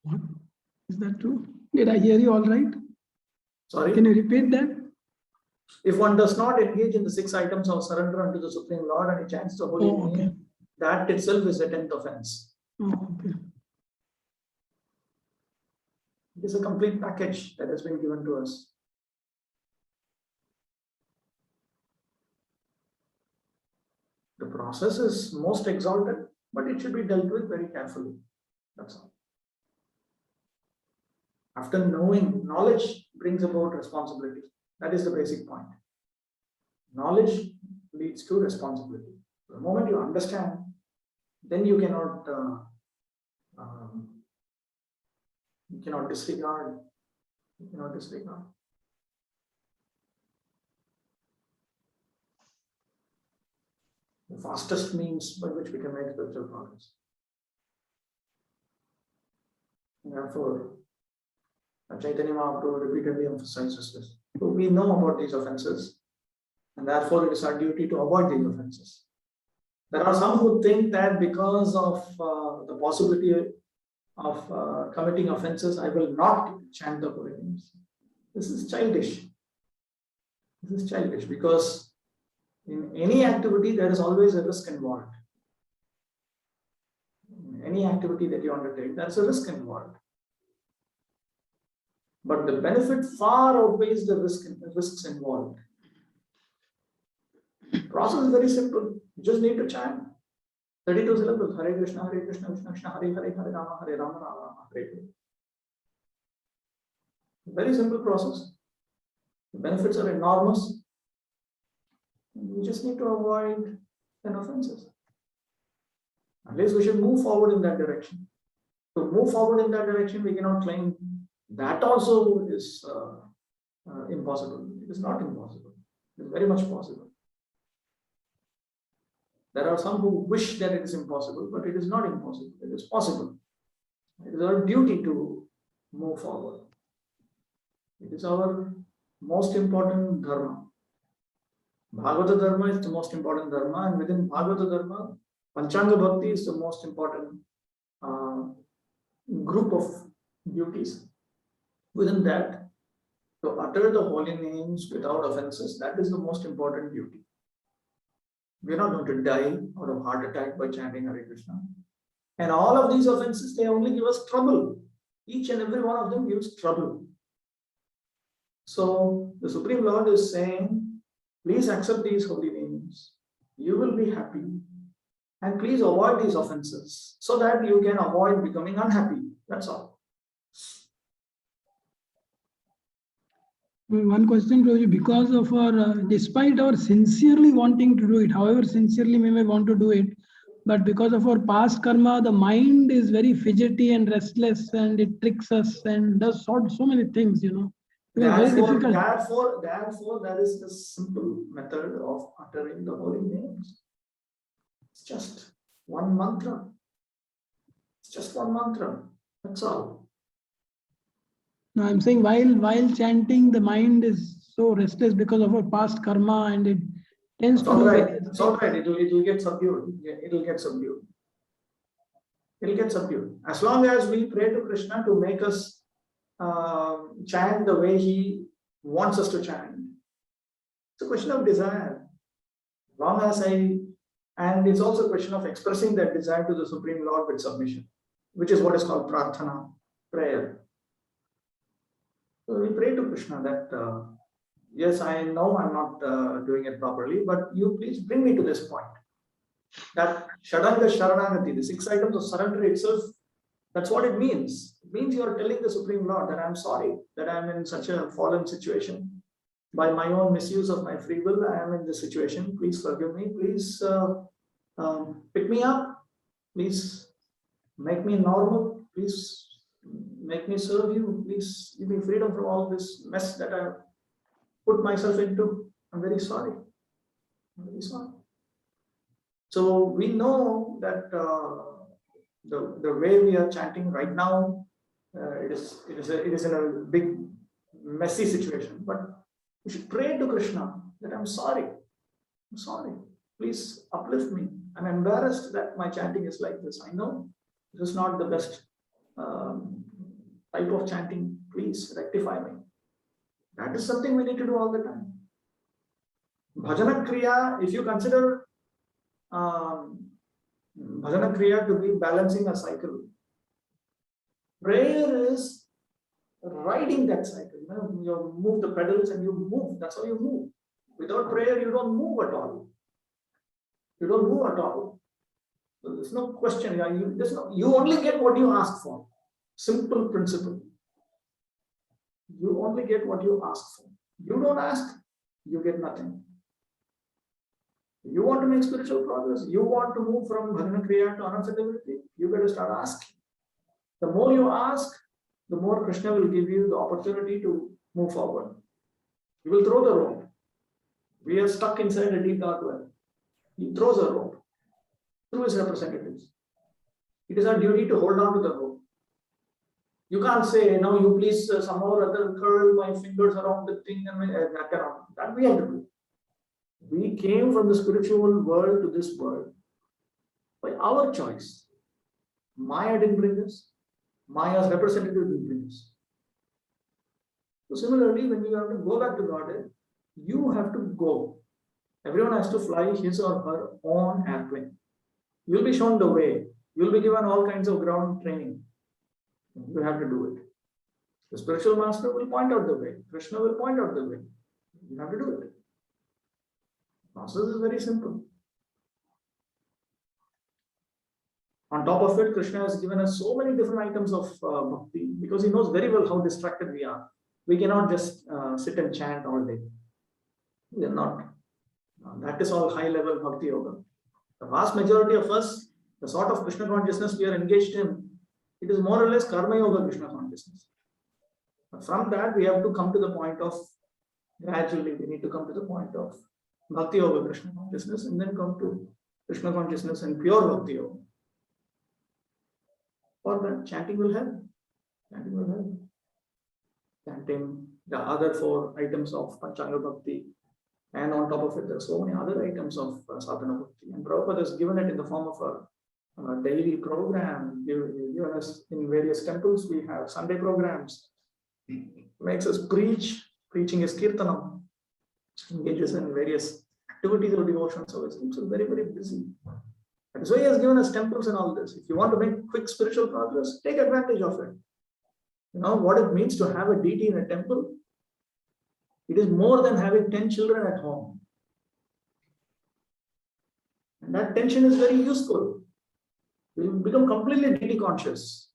What? Is that true? Did I hear you all right? Sorry? Can you repeat that? If one does not engage in the 6 items of surrender unto the Supreme Lord and he chants the holy name, that itself is a 10th offense. Okay. It is a complete package that has been given to us. The process is most exalted, but it should be dealt with very carefully. That's all. After knowing, knowledge brings about responsibility. That is the basic point. Knowledge leads to responsibility. The moment you understand, then you cannot disregard. You cannot disregard. The fastest means by which we can make spiritual progress. And therefore, Chaitanya Mahaprabhu repeatedly emphasizes this. So we know about these offenses, and therefore it is our duty to avoid these offenses. There are some who think that because of the possibility of committing offenses, I will not chant the holy names. This is childish. This is childish because in any activity there is always a risk involved. In any activity that you undertake, there is a risk involved. But the benefit far outweighs the risks involved. The process is very simple. You just need to chant 32 syllables. Hare Krishna, Krishna Krishna, Hare Hare, Hare Rama, Rama Rama, Hare Hare. Very simple process. The benefits are enormous. We just need to avoid an offenses. At least we should move forward in that direction. To move forward in that direction, we cannot claim that also is impossible. It is not impossible. It is very much possible. There are some who wish that it is impossible, but it is not impossible. It is possible. It is our duty to move forward. It is our most important dharma. Bhagavata Dharma is the most important dharma, and within Bhagavata Dharma, Panchanga Bhakti is the most important group of duties. Within that, to utter the holy names without offenses, that is the most important duty. We are not going to die out of heart attack by chanting Hare Krishna. And all of these offenses, they only give us trouble. Each and every one of them gives trouble. So the Supreme Lord is saying, please accept these holy names. You will be happy. And please avoid these offenses so that you can avoid becoming unhappy. That's all. One question, Prabhuji, because of our, despite our sincerely wanting to do it, however sincerely we may want to do it, but because of our past karma, the mind is very fidgety and restless, and it tricks us and does so many things, you know. Therefore, that is the simple method of uttering the holy names. It's just one mantra. It's just one mantra. That's all. No, I'm saying while chanting, the mind is so restless because of our past karma, and it tends to. It's all right. It will get subdued. It will get subdued. It will get subdued. As long as we pray to Krishna to make us chant the way He wants us to chant. It's a question of desire. And it's also a question of expressing that desire to the Supreme Lord with submission, which is what is called prarthana, prayer. So we pray to Krishna that, yes, I know I'm not doing it properly, but you please bring me to this point. That Shadanga Sharanagati, the 6 items of surrender itself, that's what it means. It means you are telling the Supreme Lord that I'm sorry, that I'm in such a fallen situation. By my own misuse of my free will, I am in this situation. Please forgive me. Please pick me up. Please make me normal. Please make me serve you. Please give me freedom from all this mess that I put myself into. I'm very sorry. I'm very sorry. So we know that the way we are chanting right now, it is in a big messy situation. But we should pray to Krishna that I'm sorry. I'm sorry. Please uplift me. I'm embarrassed that my chanting is like this. I know this is not the best type of chanting. Please rectify me. That is something we need to do all the time. Bhajana Kriya, if you consider Bhajana Kriya to be balancing a cycle, prayer is riding that cycle. You move the pedals and you move. That's how you move. Without prayer, you don't move at all. You don't move at all. So there's no question. You only get what you ask for. Simple principle. you only get what you ask for. You don't ask, you get nothing. You want to make spiritual progress, you want to move from Bhagna Kriya to unacceptability, you better start asking. The more you ask, the more Krishna will give you the opportunity to move forward. He will throw the rope. We are stuck inside a deep dark well. He throws a rope through his representatives. It is our duty to hold on to the rope. You can't say, no, you please somehow or other curl my fingers around the thing and that cannot. That we have to do. We came from the spiritual world to this world by our choice. Maya didn't bring us. Maya's representative didn't bring us. So similarly, when you have to go back to Godhead, you have to go. Everyone has to fly his or her own airplane. You'll be shown the way. You'll be given all kinds of ground training. You have to do it. The spiritual master will point out the way. Krishna will point out the way. You have to do it. Process is very simple. On top of it, Krishna has given us so many different items of bhakti because he knows very well how distracted we are. We cannot just sit and chant all day. We are not. That is all high level bhakti yoga. The vast majority of us, the sort of Krishna consciousness we are engaged in, it is more or less karma yoga Krishna consciousness. But from that, we have to come to the point of, gradually, we need to come to the point of bhakti yoga Krishna consciousness and then come to Krishna consciousness and pure bhakti yoga. For that, chanting will help. Chanting will help. Chanting the other 4 items of Panchanga Bhakti, and on top of it, there are so many other items of Sadhana Bhakti. And Prabhupada has given it in the form of a daily program, given us in various temples. We have Sunday programs. Makes us preach. Preaching is Kirtanam. Engages in various activities of devotion. So it keeps us very, very busy. And so he has given us temples and all this. If you want to make quick spiritual progress, take advantage of it. You know what it means to have a deity in a temple? It is more than having 10 children at home. And that tension is very useful. We will become completely deity conscious.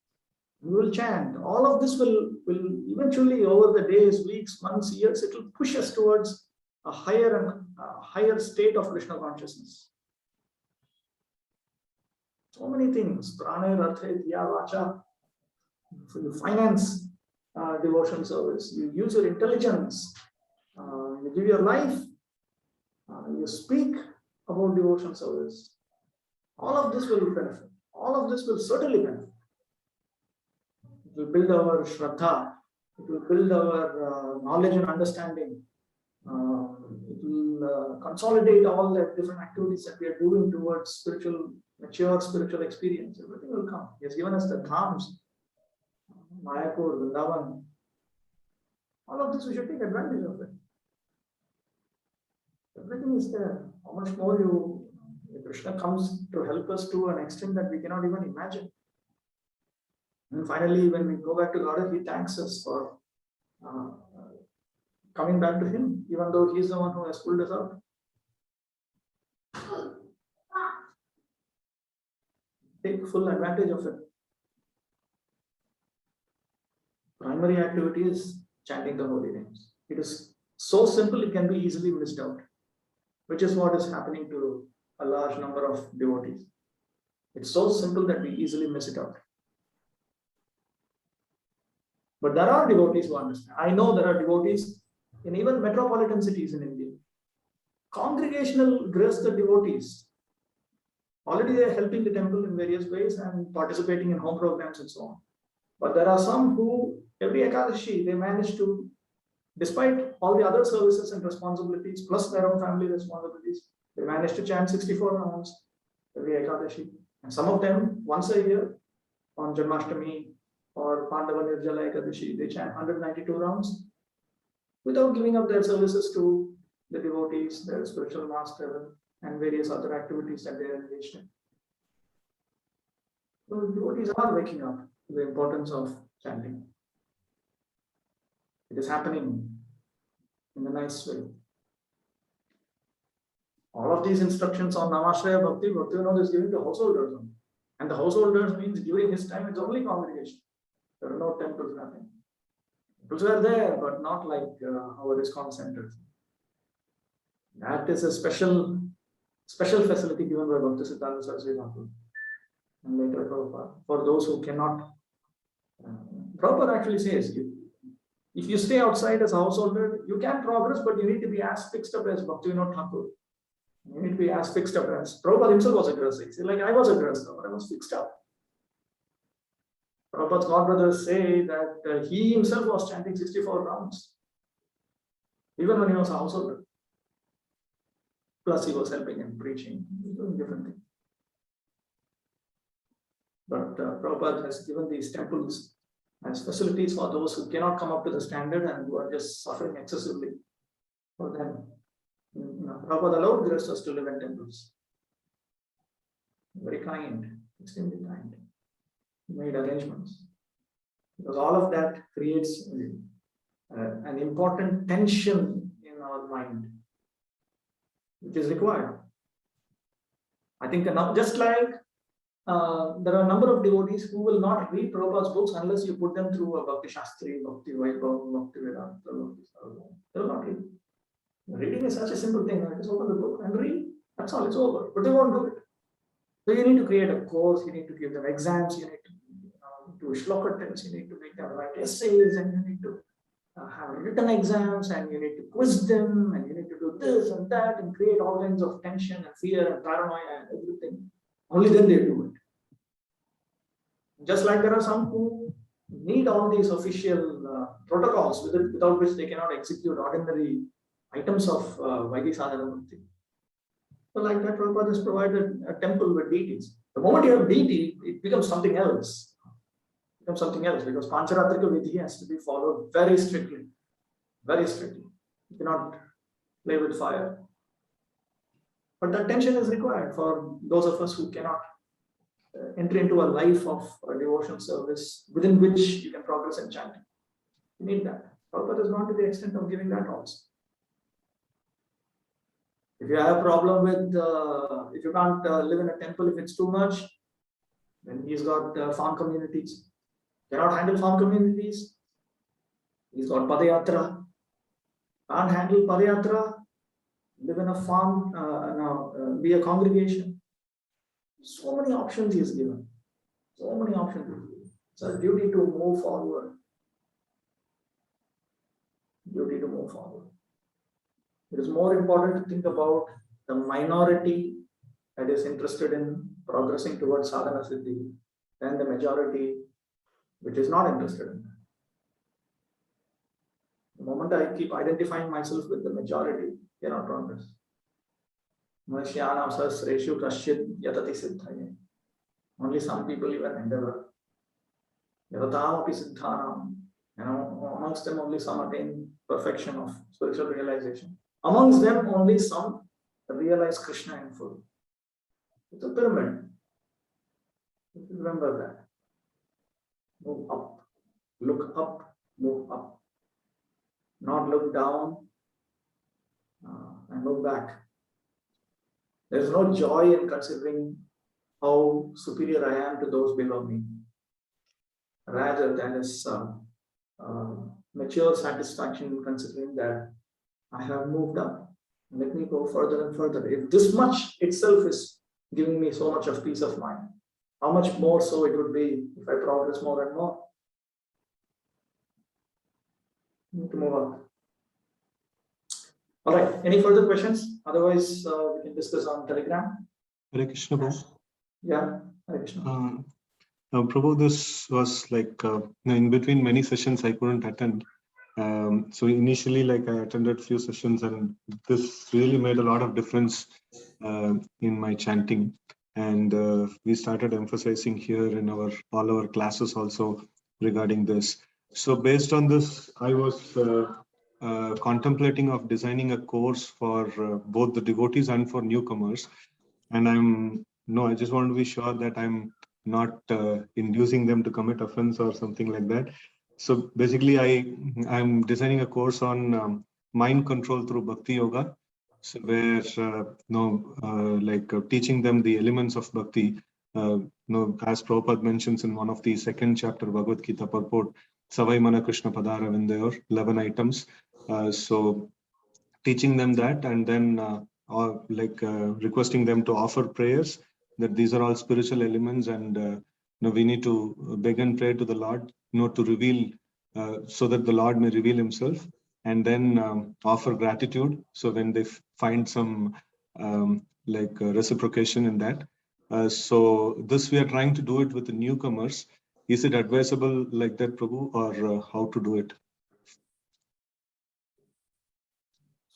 We will chant. All of this will eventually, over the days, weeks, months, years, it will push us towards a higher state of Krishna consciousness. So many things. Prana, Artha, Diya, Vacha. You finance devotion service. You use your intelligence. You give your life. You speak about devotion service. All of this will benefit. All of this will certainly benefit. It will build our Shraddha. It will build our knowledge and understanding. It will consolidate all the different activities that we are doing towards mature spiritual experience. Everything will come. He has given us the dhams, Mayapur, Vrindavan. All of this we should take advantage of it. Everything is there. How much more Krishna comes to help us to an extent that we cannot even imagine. And finally, when we go back to God, he thanks us for coming back to him, even though he's the one who has pulled us out. Take full advantage of it. Primary activity is chanting the holy names. It is so simple, it can be easily missed out, which is what is happening to a large number of devotees. It's so simple that we easily miss it out. But there are devotees who understand. I know there are devotees in even metropolitan cities in India. Congregational Grihastha devotees. Already they are helping the temple in various ways and participating in home programs and so on. But there are some who, every Ekadashi, they manage to, despite all the other services and responsibilities, plus their own family responsibilities, they manage to chant 64 rounds every Ekadashi. And some of them, once a year, on Janmashtami or Pandava Nirjala Ekadashi, they chant 192 rounds without giving up their services to the devotees, their spiritual master, and various other activities that they are engaged in. So the devotees are waking up to the importance of chanting. It is happening in a nice way. All of these instructions on Namashraya Bhakti, Bhaktivinoda is giving to householders only. And the householders means during his time it's only congregation. There are no temples, nothing. Those were there, but not like our ISKCON centers. That is a special facility given by Bhaktisiddhanta Saraswati Thakur and later Prabhupada for those who cannot. Prabhupada actually says, if you stay outside as a householder, you can progress, but you need to be as fixed up as Bhaktivinoda Thakur. You need to be as fixed up as Prabhupada himself was a Grihastha. Like I was a Grihastha, but I was fixed up. Prabhupada's godbrothers say that he himself was chanting 64 rounds, even when he was a householder. Plus, he was helping in preaching, doing different things. But Prabhupada has given these temples as facilities for those who cannot come up to the standard and who are just suffering excessively. For them, Prabhupada allowed Grihasthas to live in temples. Very kind, extremely kind. He made arrangements. Because all of that creates an important tension in our mind, which is required. I think just like there are a number of devotees who will not read Prabhupada's books unless you put them through a Bhakti Shastri, Bhakti Vaibhav, Bhakti Vedanta, Bhakti Sarvabhauma. They will not read. Reading is such a simple thing. Just open the book and read. That's all. It's over. But they won't do it. So you need to create a course. You need to give them exams. You need to do shloka tests. You need to make them write essays, and you need to have written exams, and you need to quiz them, and you need to do this and that, and create all kinds of tension and fear and paranoia and everything. Only then they do it. Just like there are some who need all these official protocols without which they cannot execute ordinary items of Vaidhi Sadhana Bhakti. So like that, Prabhupada has provided a temple with deities. The moment you have deity, it becomes something else. It becomes something else because Pancharatrika Vidhi has to be followed very strictly. Very strictly. You cannot play with fire. But that tension is required for those of us who cannot enter into a life of devotional service within which you can progress in chanting. You need that. Prabhupada has gone to the extent of giving that also. If you have a problem with, if you can't live in a temple if it's too much, then he's got farm communities. Cannot handle farm communities. He's got Padayatra. Can't handle Padayatra. Live in a farm, be a congregation. So many options he is given. So many options. It's a duty to move forward. Duty to move forward. It is more important to think about the minority that is interested in progressing towards sadhana siddhi than the majority which is not interested in that. The moment I keep identifying myself with the majority, cannot progress. Only some people even endeavor. Amongst them only some attain perfection of spiritual realization. Amongst them only some realize Krishna in full. It's a pyramid. Remember that. Move up. Look up. Move up. Not look down and look back. There is no joy in considering how superior I am to those below me. Rather, there is mature satisfaction in considering that I have moved up. Let me go further and further. If this much itself is giving me so much of peace of mind, how much more so it would be if I progress more and more. Need to move on. All right. Any further questions? Otherwise, we can discuss on Telegram. Hare Krishna, Prabhu. Yeah, Hare Krishna. Prabhu, this was like in between many sessions I couldn't attend. So initially, like I attended few sessions, and this really made a lot of difference in my chanting. And we started emphasizing here in all our classes also regarding this. So based on this, I was contemplating of designing a course for both the devotees and for newcomers. And I just want to be sure that I'm not inducing them to commit offense or something like that. So basically, I'm designing a course on mind control through Bhakti Yoga, so where teaching them the elements of Bhakti. As Prabhupada mentions in one of the second chapter Bhagavad Gita purport, Savai Mana Krishna Padara Vindayor, 11 items. So teaching them that, and then requesting them to offer prayers, that these are all spiritual elements, and we need to beg and pray to the Lord, to reveal, so that the Lord may reveal himself, and then offer gratitude. So when they find some reciprocation in that. So this we are trying to do it with the newcomers. Is it advisable like that, Prabhu, or how to do it?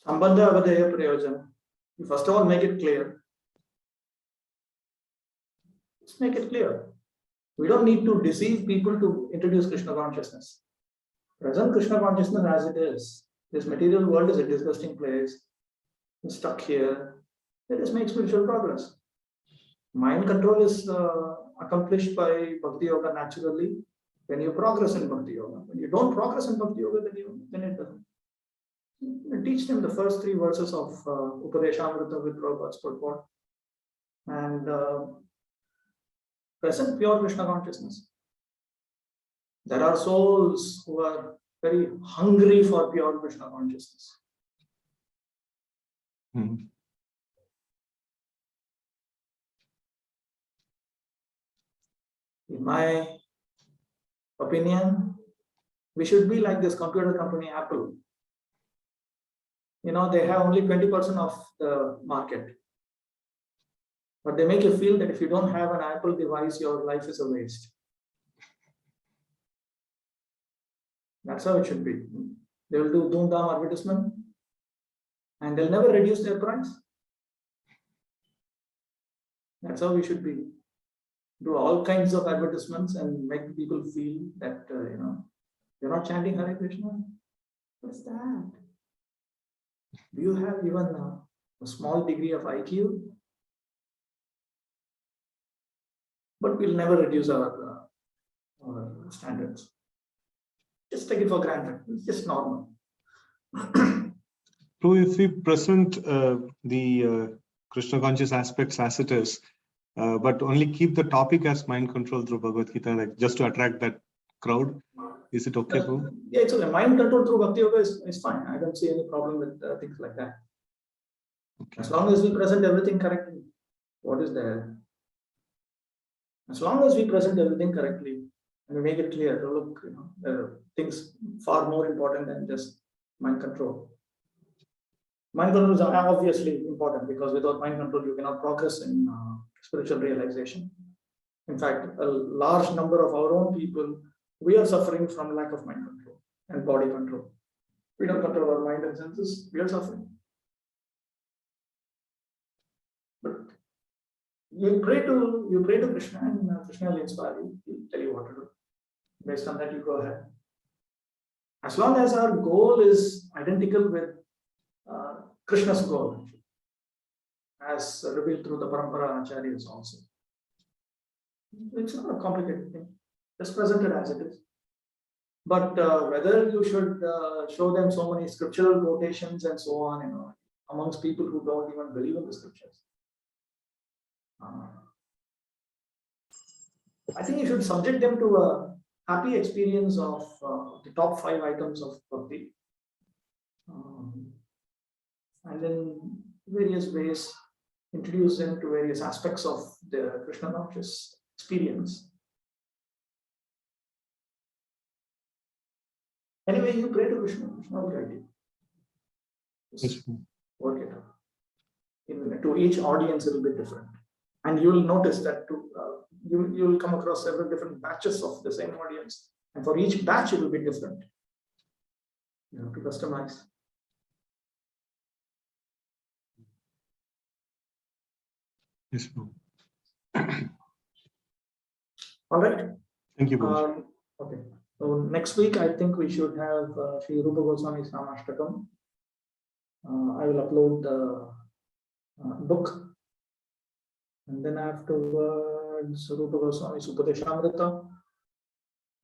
Sambandha Avadeya Prayojana. You first of all make it clear. Let's make it clear. We don't need to deceive people to introduce Krishna consciousness. Present Krishna consciousness as it is. This material world is a disgusting place. We're stuck here. Let us make spiritual progress. Mind control is accomplished by Bhakti Yoga naturally when you progress in Bhakti Yoga. When you don't progress in Bhakti Yoga, then it doesn't. You teach them the first 3 verses of Upadeshamrita with Prabhupada's purport and present pure Krishna consciousness. There are souls who are very hungry for pure Krishna consciousness. Mm-hmm. In my opinion, we should be like this computer company Apple. They have only 20% of the market. But they make you feel that if you don't have an Apple device, your life is a waste. That's how it should be. They will do doom-dam advertisement and they'll never reduce their price. That's how we should be. Do all kinds of advertisements and make people feel that, you're not chanting Hare Krishna. What's that? Do you have even a small degree of IQ? But we'll never reduce our standards. Just take it for granted. It's just normal. So if we present the Krishna conscious aspects as it is, but only keep the topic as mind control through Bhagavad Gita, like just to attract that crowd, is it okay? Yeah, it's okay. Mind control through Bhakti Yoga is fine. I don't see any problem with things like that. Okay. As long as we present everything correctly, what is there? As long as we present everything correctly and we make it clear, look, there are things far more important than just mind control. Mind control is obviously important because without mind control, you cannot progress in spiritual realization. In fact, a large number of our own people, we are suffering from lack of mind control and body control. We don't control our mind and senses, we are suffering. But you pray to Krishna and Krishna will inspire you. He'll tell you what to do. Based on that, you go ahead. As long as our goal is identical with Krishna's goal, as revealed through the Parampara Acharyas also. It's not a complicated thing. Just present it as it is. But whether you should show them so many scriptural quotations and so on, amongst people who don't even believe in the scriptures. I think you should subject them to a happy experience of the top 5 items of Bhakti. And in various ways, introduce them to various aspects of the Krishna conscious experience. Anyway, you pray to Krishna. Krishna will guide you. Just work it out. To each audience, it will be different. And you will notice that you will come across several different batches of the same audience. And for each batch, it will be different. You have to customize. Yes, All right. Thank you. Okay. So next week, I think we should have Sri Rupa Goswami's Namashtakam. I will upload the book. And then afterwards, Rupa Goswami's Upadeshamrita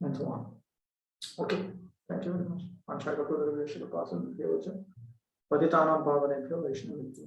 and so on. Okay. Thank you very much. Patitanam Pavanebhyo Vaishnavibhyo.